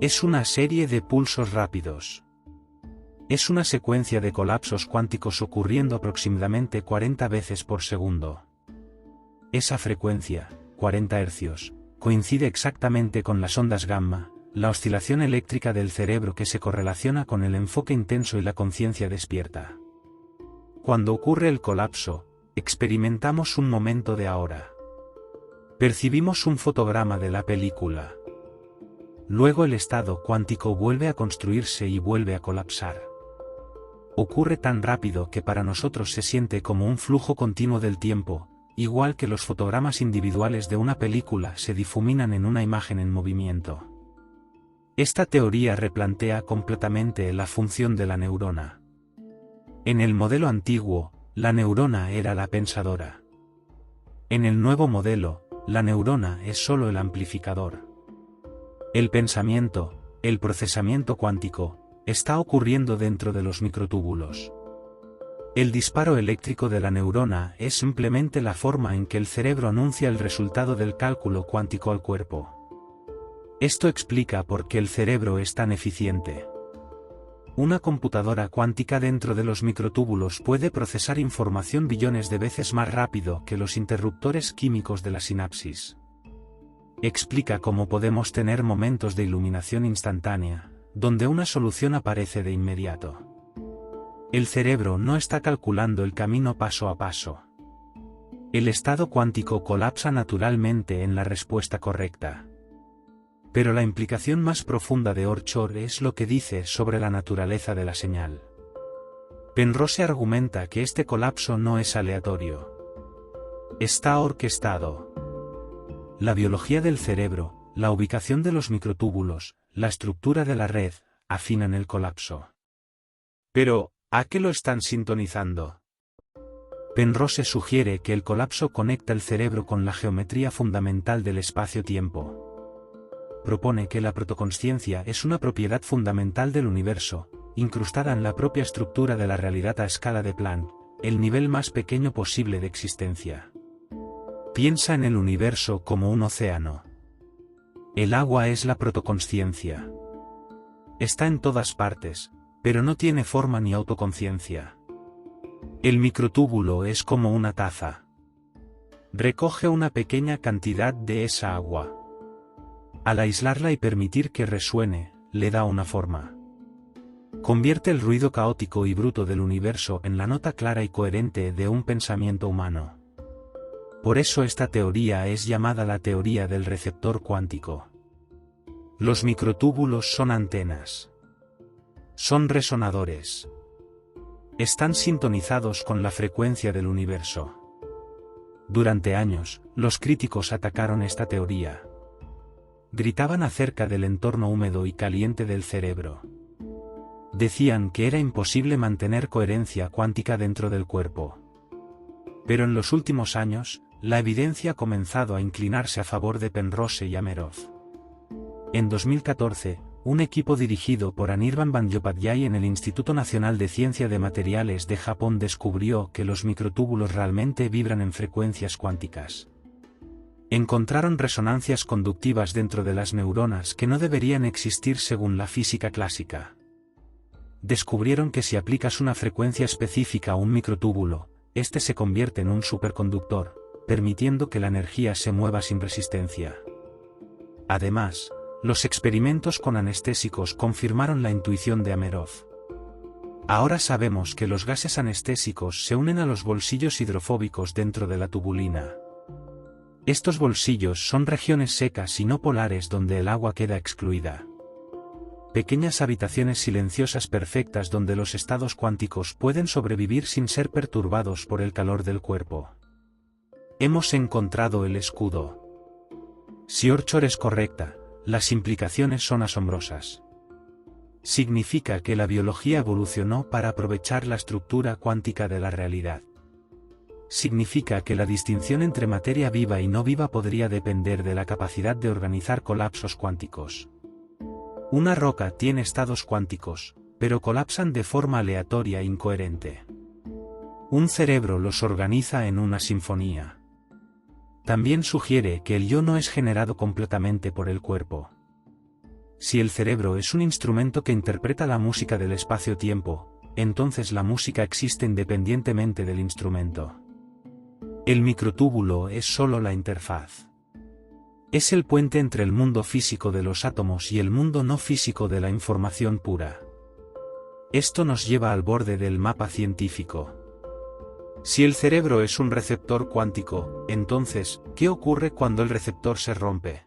Es una serie de pulsos rápidos. Es una secuencia de colapsos cuánticos ocurriendo aproximadamente 40 veces por segundo. Esa frecuencia, 40 Hz, coincide exactamente con las ondas gamma, la oscilación eléctrica del cerebro que se correlaciona con el enfoque intenso y la conciencia despierta. Cuando ocurre el colapso, experimentamos un momento de ahora. Percibimos un fotograma de la película. Luego el estado cuántico vuelve a construirse y vuelve a colapsar. Ocurre tan rápido que para nosotros se siente como un flujo continuo del tiempo, igual que los fotogramas individuales de una película se difuminan en una imagen en movimiento. Esta teoría replantea completamente la función de la neurona. En el modelo antiguo, la neurona era la pensadora. En el nuevo modelo, la neurona es solo el amplificador. El pensamiento, el procesamiento cuántico, está ocurriendo dentro de los microtúbulos. El disparo eléctrico de la neurona es simplemente la forma en que el cerebro anuncia el resultado del cálculo cuántico al cuerpo. Esto explica por qué el cerebro es tan eficiente. Una computadora cuántica dentro de los microtúbulos puede procesar información billones de veces más rápido que los interruptores químicos de la sinapsis. Explica cómo podemos tener momentos de iluminación instantánea, donde una solución aparece de inmediato. El cerebro no está calculando el camino paso a paso. El estado cuántico colapsa naturalmente en la respuesta correcta. Pero la implicación más profunda de Orchard es lo que dice sobre la naturaleza de la señal. Penrose argumenta que este colapso no es aleatorio. Está orquestado. La biología del cerebro, la ubicación de los microtúbulos, la estructura de la red, afinan el colapso. Pero, ¿a qué lo están sintonizando? Penrose sugiere que el colapso conecta el cerebro con la geometría fundamental del espacio-tiempo. Propone que la protoconsciencia es una propiedad fundamental del universo, incrustada en la propia estructura de la realidad a escala de Planck, el nivel más pequeño posible de existencia. Piensa en el universo como un océano. El agua es la protoconsciencia. Está en todas partes, pero no tiene forma ni autoconciencia. El microtúbulo es como una taza. Recoge una pequeña cantidad de esa agua. Al aislarla y permitir que resuene, le da una forma. Convierte el ruido caótico y bruto del universo en la nota clara y coherente de un pensamiento humano. Por eso esta teoría es llamada la teoría del receptor cuántico. Los microtúbulos son antenas. Son resonadores. Están sintonizados con la frecuencia del universo. Durante años, los críticos atacaron esta teoría. gritaban acerca del entorno húmedo y caliente del cerebro. Decían que era imposible mantener coherencia cuántica dentro del cuerpo. Pero en los últimos años, la evidencia ha comenzado a inclinarse a favor de Penrose y Amerov. En 2014, un equipo dirigido por Anirban Bandyopadhyay en el Instituto Nacional de Ciencia de Materiales de Japón descubrió que los microtúbulos realmente vibran en frecuencias cuánticas. Encontraron resonancias conductivas dentro de las neuronas que no deberían existir según la física clásica. Descubrieron que si aplicas una frecuencia específica a un microtúbulo, este se convierte en un superconductor, permitiendo que la energía se mueva sin resistencia. Además, los experimentos con anestésicos confirmaron la intuición de Amerov. Ahora sabemos que los gases anestésicos se unen a los bolsillos hidrofóbicos dentro de la tubulina. Estos bolsillos son regiones secas y no polares donde el agua queda excluida. Pequeñas habitaciones silenciosas perfectas donde los estados cuánticos pueden sobrevivir sin ser perturbados por el calor del cuerpo. Hemos encontrado el escudo. Si Orchor es correcta, las implicaciones son asombrosas. Significa que la biología evolucionó para aprovechar la estructura cuántica de la realidad. Significa que la distinción entre materia viva y no viva podría depender de la capacidad de organizar colapsos cuánticos. Una roca tiene estados cuánticos, pero colapsan de forma aleatoria e incoherente. Un cerebro los organiza en una sinfonía. También sugiere que el yo no es generado completamente por el cuerpo. Si el cerebro es un instrumento que interpreta la música del espacio-tiempo, entonces la música existe independientemente del instrumento. El microtúbulo es solo la interfaz. Es el puente entre el mundo físico de los átomos y el mundo no físico de la información pura. Esto nos lleva al borde del mapa científico. Si el cerebro es un receptor cuántico, entonces, ¿qué ocurre cuando el receptor se rompe?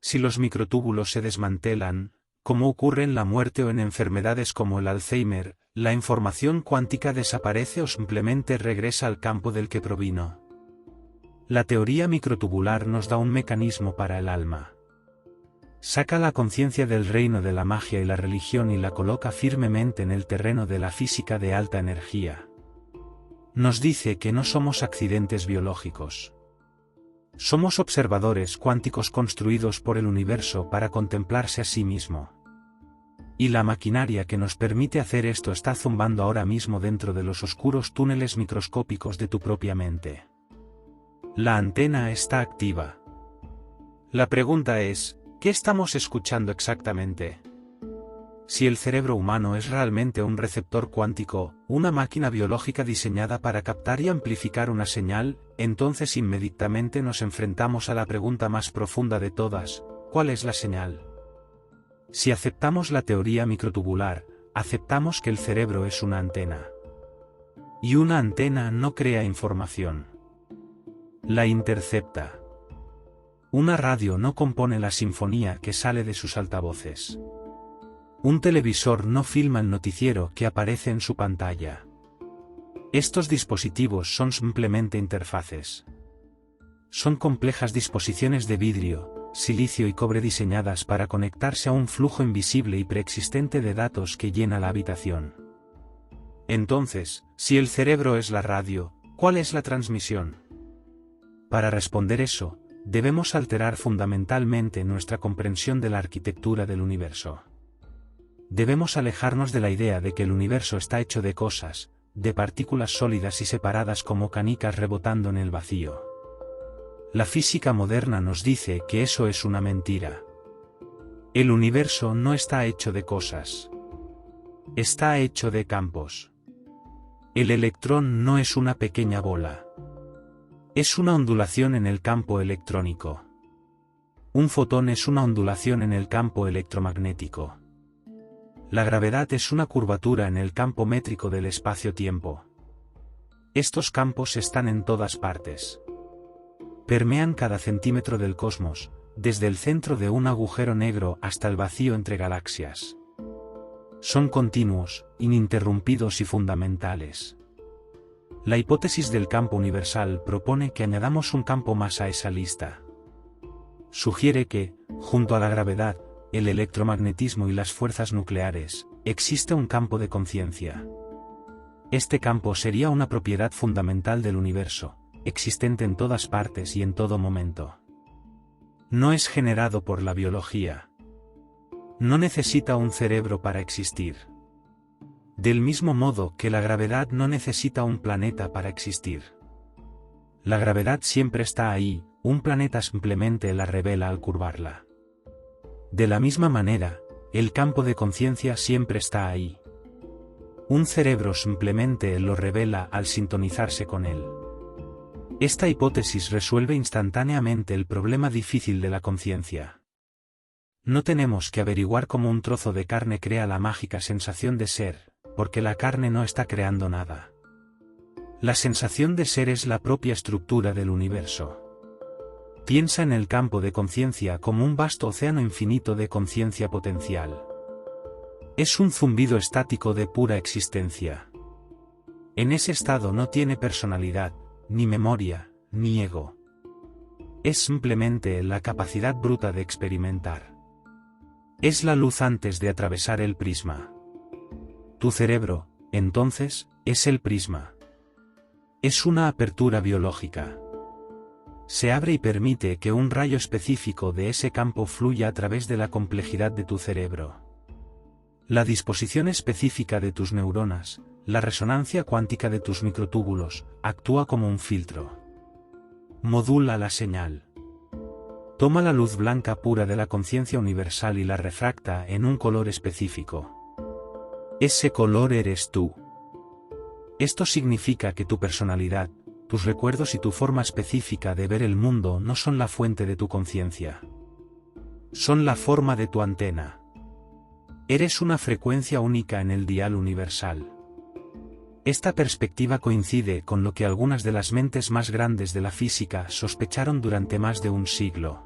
Si los microtúbulos se desmantelan, como ocurre en la muerte o en enfermedades como el Alzheimer, la información cuántica desaparece o simplemente regresa al campo del que provino. La teoría microtubular nos da un mecanismo para el alma. Saca la conciencia del reino de la magia y la religión y la coloca firmemente en el terreno de la física de alta energía. Nos dice que no somos accidentes biológicos. Somos observadores cuánticos construidos por el universo para contemplarse a sí mismo. Y la maquinaria que nos permite hacer esto está zumbando ahora mismo dentro de los oscuros túneles microscópicos de tu propia mente. La antena está activa. La pregunta es, ¿qué estamos escuchando exactamente? Si el cerebro humano es realmente un receptor cuántico, una máquina biológica diseñada para captar y amplificar una señal, entonces inmediatamente nos enfrentamos a la pregunta más profunda de todas, ¿cuál es la señal? Si aceptamos la teoría microtubular, aceptamos que el cerebro es una antena. Y una antena no crea información. La intercepta. Una radio no compone la sinfonía que sale de sus altavoces. Un televisor no filma el noticiero que aparece en su pantalla. Estos dispositivos son simplemente interfaces. Son complejas disposiciones de vidrio, silicio y cobre diseñadas para conectarse a un flujo invisible y preexistente de datos que llena la habitación. Entonces, si el cerebro es la radio, ¿cuál es la transmisión? Para responder eso, debemos alterar fundamentalmente nuestra comprensión de la arquitectura del universo. Debemos alejarnos de la idea de que el universo está hecho de cosas, de partículas sólidas y separadas como canicas rebotando en el vacío. La física moderna nos dice que eso es una mentira. El universo no está hecho de cosas. Está hecho de campos. El electrón no es una pequeña bola. Es una ondulación en el campo electrónico. Un fotón es una ondulación en el campo electromagnético. La gravedad es una curvatura en el campo métrico del espacio-tiempo. Estos campos están en todas partes. Permean cada centímetro del cosmos, desde el centro de un agujero negro hasta el vacío entre galaxias. Son continuos, ininterrumpidos y fundamentales. La hipótesis del campo universal propone que añadamos un campo más a esa lista. sugiere que, junto a la gravedad, el electromagnetismo y las fuerzas nucleares, existe un campo de conciencia. Este campo sería una propiedad fundamental del universo, existente en todas partes y en todo momento. No es generado por la biología. No necesita un cerebro para existir. Del mismo modo que la gravedad no necesita un planeta para existir. La gravedad siempre está ahí, un planeta simplemente la revela al curvarla. De la misma manera, el campo de conciencia siempre está ahí. Un cerebro simplemente lo revela al sintonizarse con él. Esta hipótesis resuelve instantáneamente el problema difícil de la conciencia. No tenemos que averiguar cómo un trozo de carne crea la mágica sensación de ser, porque la carne no está creando nada. La sensación de ser es la propia estructura del universo. Piensa en el campo de conciencia como un vasto océano infinito de conciencia potencial. Es un zumbido estático de pura existencia. En ese estado no tiene personalidad, ni memoria, ni ego. Es simplemente la capacidad bruta de experimentar. Es la luz antes de atravesar el prisma. Tu cerebro, entonces, es el prisma. Es una apertura biológica. Se abre y permite que un rayo específico de ese campo fluya a través de la complejidad de tu cerebro. La disposición específica de tus neuronas, la resonancia cuántica de tus microtúbulos, actúa como un filtro. Modula la señal. Toma la luz blanca pura de la conciencia universal y la refracta en un color específico. Ese color eres tú. Esto significa que tu personalidad, tus recuerdos y tu forma específica de ver el mundo no son la fuente de tu conciencia. Son la forma de tu antena. Eres una frecuencia única en el dial universal. Esta perspectiva coincide con lo que algunas de las mentes más grandes de la física sospecharon durante más de un siglo.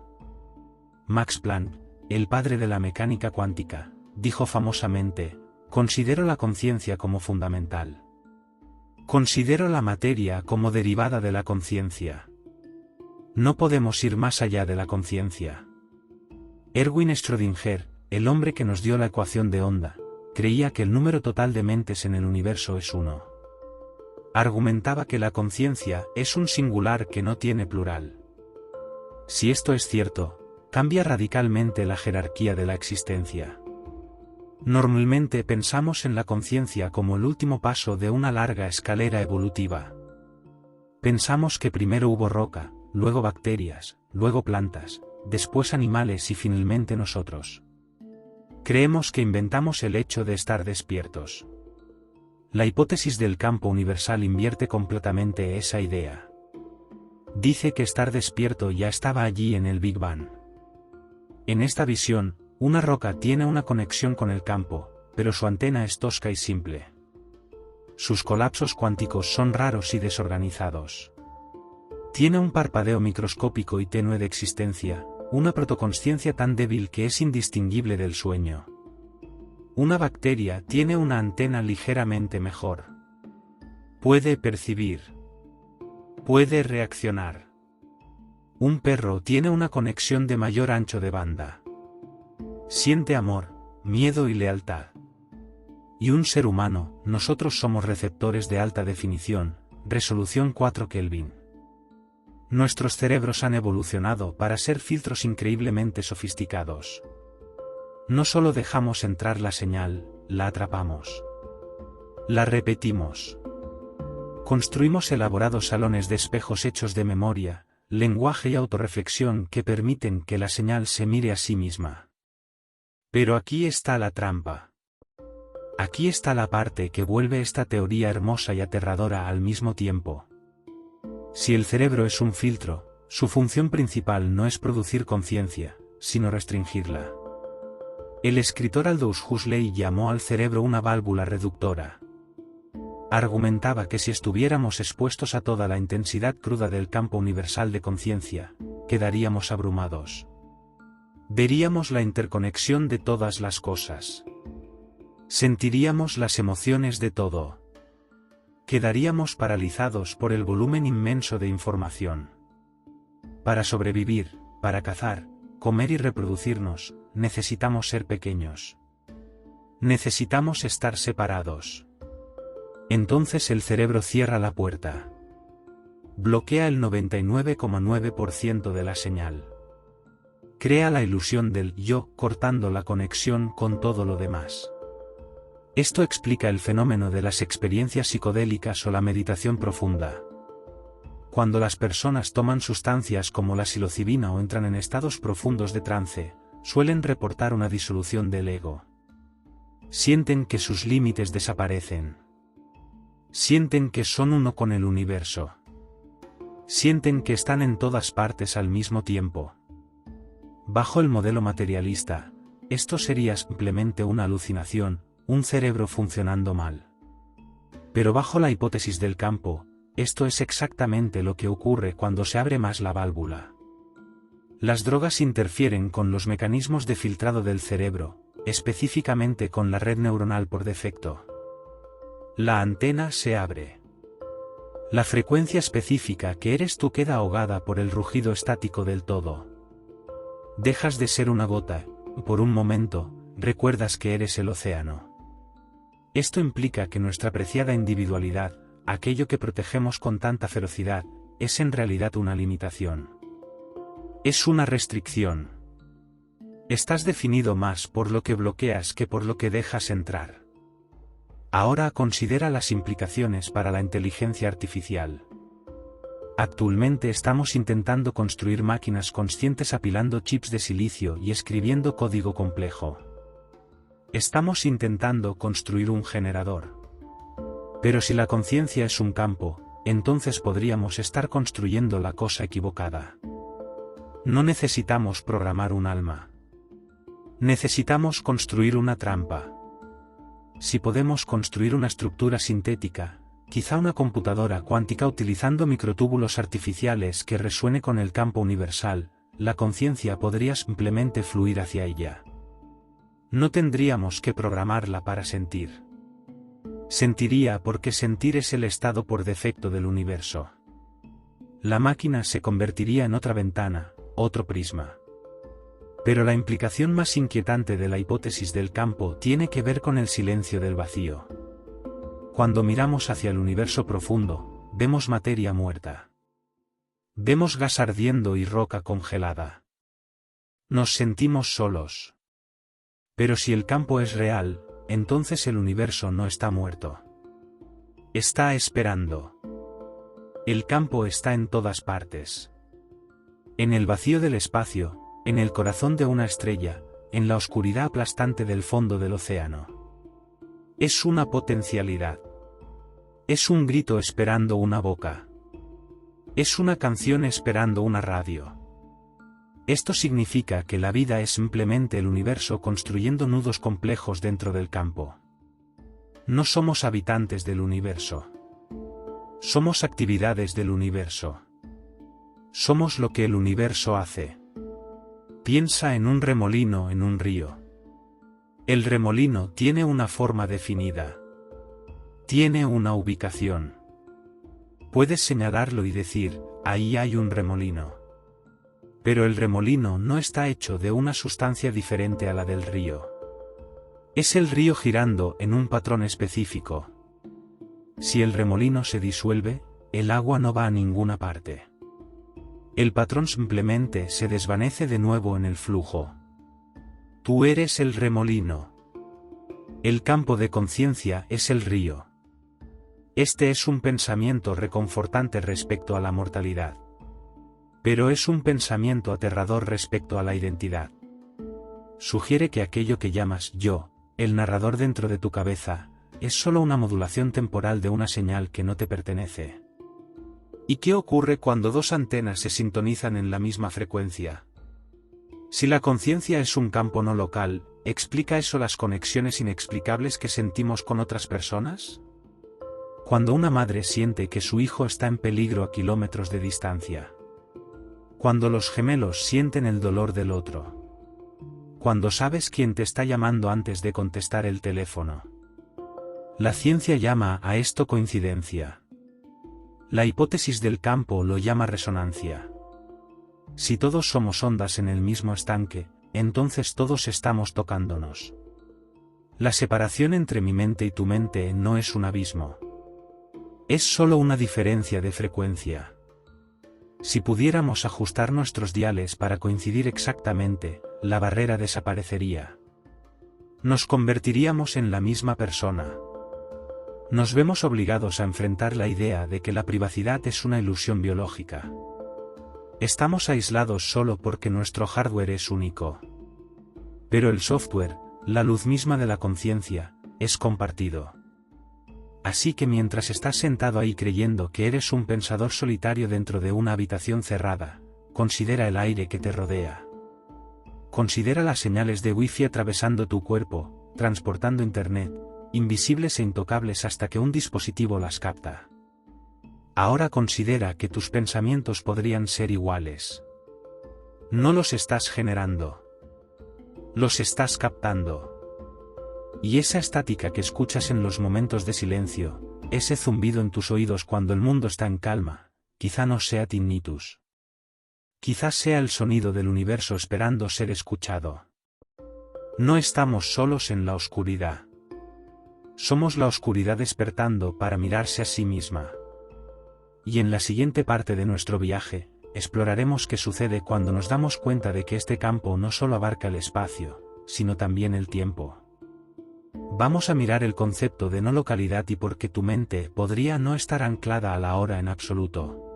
Max Planck, el padre de la mecánica cuántica, dijo famosamente: "Considero la conciencia como fundamental. Considero la materia como derivada de la conciencia. No podemos ir más allá de la conciencia". Erwin Schrödinger, el hombre que nos dio la ecuación de onda, creía que el número total de mentes en el universo es 1. Argumentaba que la conciencia es un singular que no tiene plural. Si esto es cierto, cambia radicalmente la jerarquía de la existencia. Normalmente pensamos en la conciencia como el último paso de una larga escalera evolutiva. Pensamos que primero hubo roca, luego bacterias, luego plantas, después animales y finalmente nosotros. Creemos que inventamos el hecho de estar despiertos. La hipótesis del campo universal invierte completamente esa idea. Dice que estar despierto ya estaba allí en el Big Bang. En esta visión, una roca tiene una conexión con el campo, pero su antena es tosca y simple. Sus colapsos cuánticos son raros y desorganizados. Tiene un parpadeo microscópico y tenue de existencia, una protoconsciencia tan débil que es indistinguible del sueño. Una bacteria tiene una antena ligeramente mejor. Puede percibir. Puede reaccionar. Un perro tiene una conexión de mayor ancho de banda. Siente amor, miedo y lealtad. Y un ser humano, nosotros somos receptores de alta definición, resolución 4 Kelvin. Nuestros cerebros han evolucionado para ser filtros increíblemente sofisticados. No solo dejamos entrar la señal, la atrapamos. La repetimos. Construimos elaborados salones de espejos hechos de memoria, lenguaje y autorreflexión que permiten que la señal se mire a sí misma. Pero aquí está la trampa. Aquí está la parte que vuelve esta teoría hermosa y aterradora al mismo tiempo. Si el cerebro es un filtro, su función principal no es producir conciencia, sino restringirla. El escritor Aldous Huxley llamó al cerebro una válvula reductora. Argumentaba que si estuviéramos expuestos a toda la intensidad cruda del campo universal de conciencia, quedaríamos abrumados. Veríamos la interconexión de todas las cosas. Sentiríamos las emociones de todo. Quedaríamos paralizados por el volumen inmenso de información. Para sobrevivir, para cazar, comer y reproducirnos, necesitamos ser pequeños. Necesitamos estar separados. Entonces el cerebro cierra la puerta. Bloquea el 99,9% de la señal. Crea la ilusión del yo, cortando la conexión con todo lo demás. Esto explica el fenómeno de las experiencias psicodélicas o la meditación profunda. Cuando las personas toman sustancias como la psilocibina o entran en estados profundos de trance, suelen reportar una disolución del ego. Sienten que sus límites desaparecen. Sienten que son uno con el universo. Sienten que están en todas partes al mismo tiempo. Bajo el modelo materialista, esto sería simplemente una alucinación, un cerebro funcionando mal. Pero bajo la hipótesis del campo, esto es exactamente lo que ocurre cuando se abre más la válvula. Las drogas interfieren con los mecanismos de filtrado del cerebro, específicamente con la red neuronal por defecto. La antena se abre. La frecuencia específica que eres tú queda ahogada por el rugido estático del todo. Dejas de ser una gota, por un momento, recuerdas que eres el océano. Esto implica que nuestra preciada individualidad, aquello que protegemos con tanta ferocidad, es en realidad una limitación. Es una restricción. Estás definido más por lo que bloqueas que por lo que dejas entrar. Ahora considera las implicaciones para la inteligencia artificial. Actualmente estamos intentando construir máquinas conscientes apilando chips de silicio y escribiendo código complejo. Estamos intentando construir un generador. Pero si la conciencia es un campo, entonces podríamos estar construyendo la cosa equivocada. No necesitamos programar un alma. Necesitamos construir una trampa. Si podemos construir una estructura sintética, quizá una computadora cuántica utilizando microtúbulos artificiales que resuene con el campo universal, la conciencia podría simplemente fluir hacia ella. No tendríamos que programarla para sentir. Sentiría porque sentir es el estado por defecto del universo. La máquina se convertiría en otra ventana, otro prisma. Pero la implicación más inquietante de la hipótesis del campo tiene que ver con el silencio del vacío. Cuando miramos hacia el universo profundo, vemos materia muerta. Vemos gas ardiendo y roca congelada. Nos sentimos solos. Pero si el campo es real, entonces el universo no está muerto. Está esperando. El campo está en todas partes. En el vacío del espacio, en el corazón de una estrella, en la oscuridad aplastante del fondo del océano. Es una potencialidad. Es un grito esperando una boca. Es una canción esperando una radio. Esto significa que la vida es simplemente el universo construyendo nudos complejos dentro del campo. No somos habitantes del universo. Somos actividades del universo. Somos lo que el universo hace. Piensa en un remolino en un río. El remolino tiene una forma definida. Tiene una ubicación. Puedes señalarlo y decir, ahí hay un remolino. Pero el remolino no está hecho de una sustancia diferente a la del río. Es el río girando en un patrón específico. Si el remolino se disuelve, el agua no va a ninguna parte. El patrón simplemente se desvanece de nuevo en el flujo. Tú eres el remolino. El campo de conciencia es el río. Este es un pensamiento reconfortante respecto a la mortalidad. Pero es un pensamiento aterrador respecto a la identidad. Sugiere que aquello que llamas yo, el narrador dentro de tu cabeza, es solo una modulación temporal de una señal que no te pertenece. ¿Y qué ocurre cuando dos antenas se sintonizan en la misma frecuencia? Si la conciencia es un campo no local, ¿explica eso las conexiones inexplicables que sentimos con otras personas? Cuando una madre siente que su hijo está en peligro a kilómetros de distancia. Cuando los gemelos sienten el dolor del otro. Cuando sabes quién te está llamando antes de contestar el teléfono. La ciencia llama a esto coincidencia. La hipótesis del campo lo llama resonancia. Si todos somos ondas en el mismo estanque, entonces todos estamos tocándonos. La separación entre mi mente y tu mente no es un abismo. Es solo una diferencia de frecuencia. Si pudiéramos ajustar nuestros diales para coincidir exactamente, la barrera desaparecería. Nos convertiríamos en la misma persona. Nos vemos obligados a enfrentar la idea de que la privacidad es una ilusión biológica. Estamos aislados solo porque nuestro hardware es único. Pero el software, la luz misma de la conciencia, es compartido. Así que mientras estás sentado ahí creyendo que eres un pensador solitario dentro de una habitación cerrada, considera el aire que te rodea. Considera las señales de Wi-Fi atravesando tu cuerpo, transportando internet, invisibles e intocables hasta que un dispositivo las capta. Ahora considera que tus pensamientos podrían ser iguales. No los estás generando. Los estás captando. Y esa estática que escuchas en los momentos de silencio, ese zumbido en tus oídos cuando el mundo está en calma, quizá no sea tinnitus. Quizás sea el sonido del universo esperando ser escuchado. No estamos solos en la oscuridad. Somos la oscuridad despertando para mirarse a sí misma. Y en la siguiente parte de nuestro viaje, exploraremos qué sucede cuando nos damos cuenta de que este campo no solo abarca el espacio, sino también el tiempo. Vamos a mirar el concepto de no localidad y por qué tu mente podría no estar anclada a la hora en absoluto.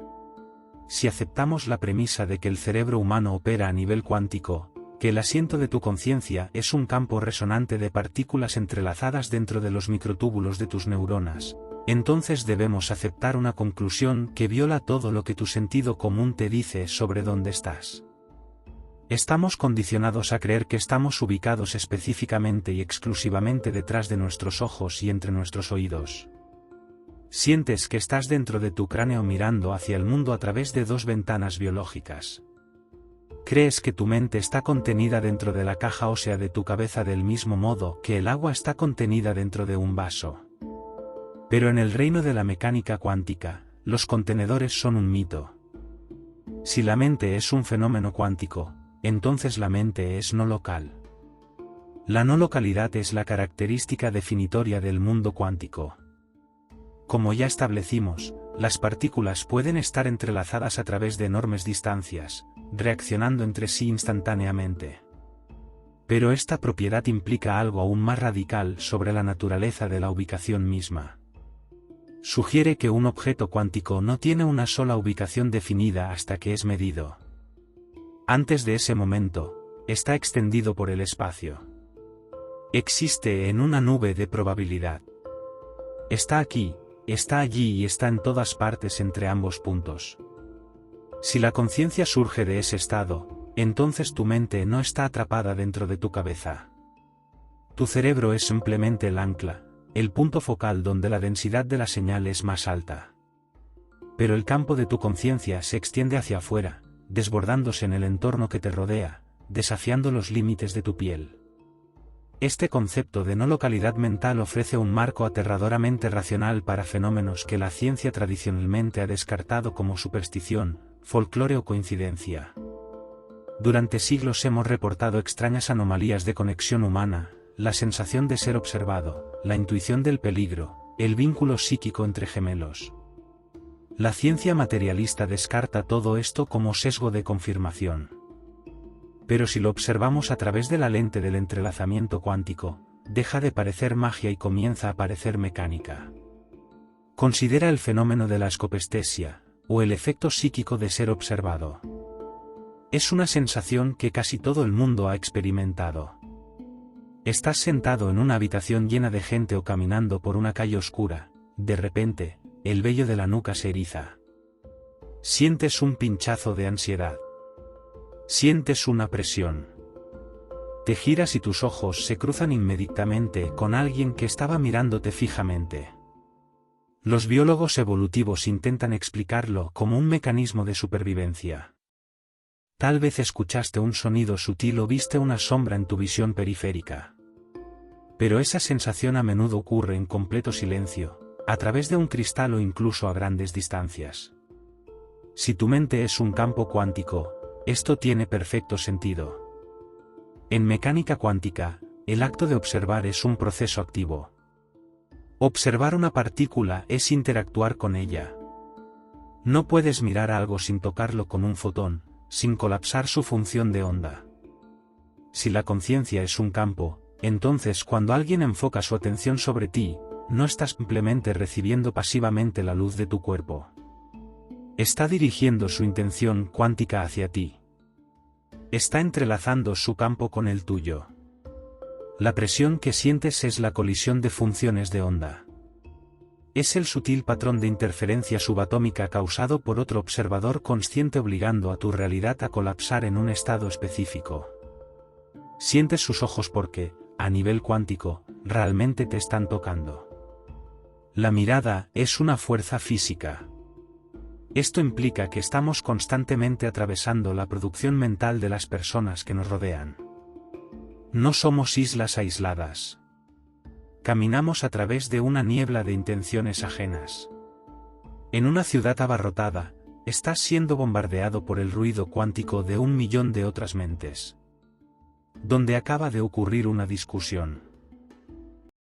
Si aceptamos la premisa de que el cerebro humano opera a nivel cuántico, que el asiento de tu conciencia es un campo resonante de partículas entrelazadas dentro de los microtúbulos de tus neuronas, entonces debemos aceptar una conclusión que viola todo lo que tu sentido común te dice sobre dónde estás. Estamos condicionados a creer que estamos ubicados específicamente y exclusivamente detrás de nuestros ojos y entre nuestros oídos. Sientes que estás dentro de tu cráneo mirando hacia el mundo a través de dos ventanas biológicas. Crees que tu mente está contenida dentro de la caja ósea de tu cabeza del mismo modo que el agua está contenida dentro de un vaso. Pero en el reino de la mecánica cuántica, los contenedores son un mito. Si la mente es un fenómeno cuántico, entonces la mente es no local. La no localidad es la característica definitoria del mundo cuántico. Como ya establecimos, las partículas pueden estar entrelazadas a través de enormes distancias, reaccionando entre sí instantáneamente. Pero esta propiedad implica algo aún más radical sobre la naturaleza de la ubicación misma. Sugiere que un objeto cuántico no tiene una sola ubicación definida hasta que es medido. Antes de ese momento, está extendido por el espacio. Existe en una nube de probabilidad. Está aquí, está allí y está en todas partes entre ambos puntos. Si la conciencia surge de ese estado, entonces tu mente no está atrapada dentro de tu cabeza. Tu cerebro es simplemente el ancla, el punto focal donde la densidad de la señal es más alta. Pero el campo de tu conciencia se extiende hacia afuera, desbordándose en el entorno que te rodea, desafiando los límites de tu piel. Este concepto de no localidad mental ofrece un marco aterradoramente racional para fenómenos que la ciencia tradicionalmente ha descartado como superstición, folclore o coincidencia. Durante siglos hemos reportado extrañas anomalías de conexión humana, la sensación de ser observado, la intuición del peligro, el vínculo psíquico entre gemelos. La ciencia materialista descarta todo esto como sesgo de confirmación. Pero si lo observamos a través de la lente del entrelazamiento cuántico, deja de parecer magia y comienza a parecer mecánica. Considera el fenómeno de la escopestesia, o el efecto psíquico de ser observado. Es una sensación que casi todo el mundo ha experimentado. Estás sentado en una habitación llena de gente o caminando por una calle oscura, de repente, el vello de la nuca se eriza. Sientes un pinchazo de ansiedad. Sientes una presión. Te giras y tus ojos se cruzan inmediatamente con alguien que estaba mirándote fijamente. Los biólogos evolutivos intentan explicarlo como un mecanismo de supervivencia. Tal vez escuchaste un sonido sutil o viste una sombra en tu visión periférica. Pero esa sensación a menudo ocurre en completo silencio, a través de un cristal o incluso a grandes distancias. Si tu mente es un campo cuántico, Esto tiene perfecto sentido. En mecánica cuántica, el acto de observar es un proceso activo. Observar una partícula es interactuar con ella. No puedes mirar algo sin tocarlo con un fotón, sin colapsar su función de onda. Si la conciencia es un campo, entonces cuando alguien enfoca su atención sobre ti, no estás simplemente recibiendo pasivamente la luz de tu cuerpo. Está dirigiendo su intención cuántica hacia ti. Está entrelazando su campo con el tuyo. La presión que sientes es la colisión de funciones de onda. Es el sutil patrón de interferencia subatómica causado por otro observador consciente obligando a tu realidad a colapsar en un estado específico. Sientes sus ojos porque, a nivel cuántico, realmente te están tocando. La mirada es una fuerza física. Esto implica que estamos constantemente atravesando la producción mental de las personas que nos rodean. No somos islas aisladas. Caminamos a través de una niebla de intenciones ajenas. En una ciudad abarrotada, estás siendo bombardeado por el ruido cuántico de 1 millón de otras mentes. Donde acaba de ocurrir una discusión.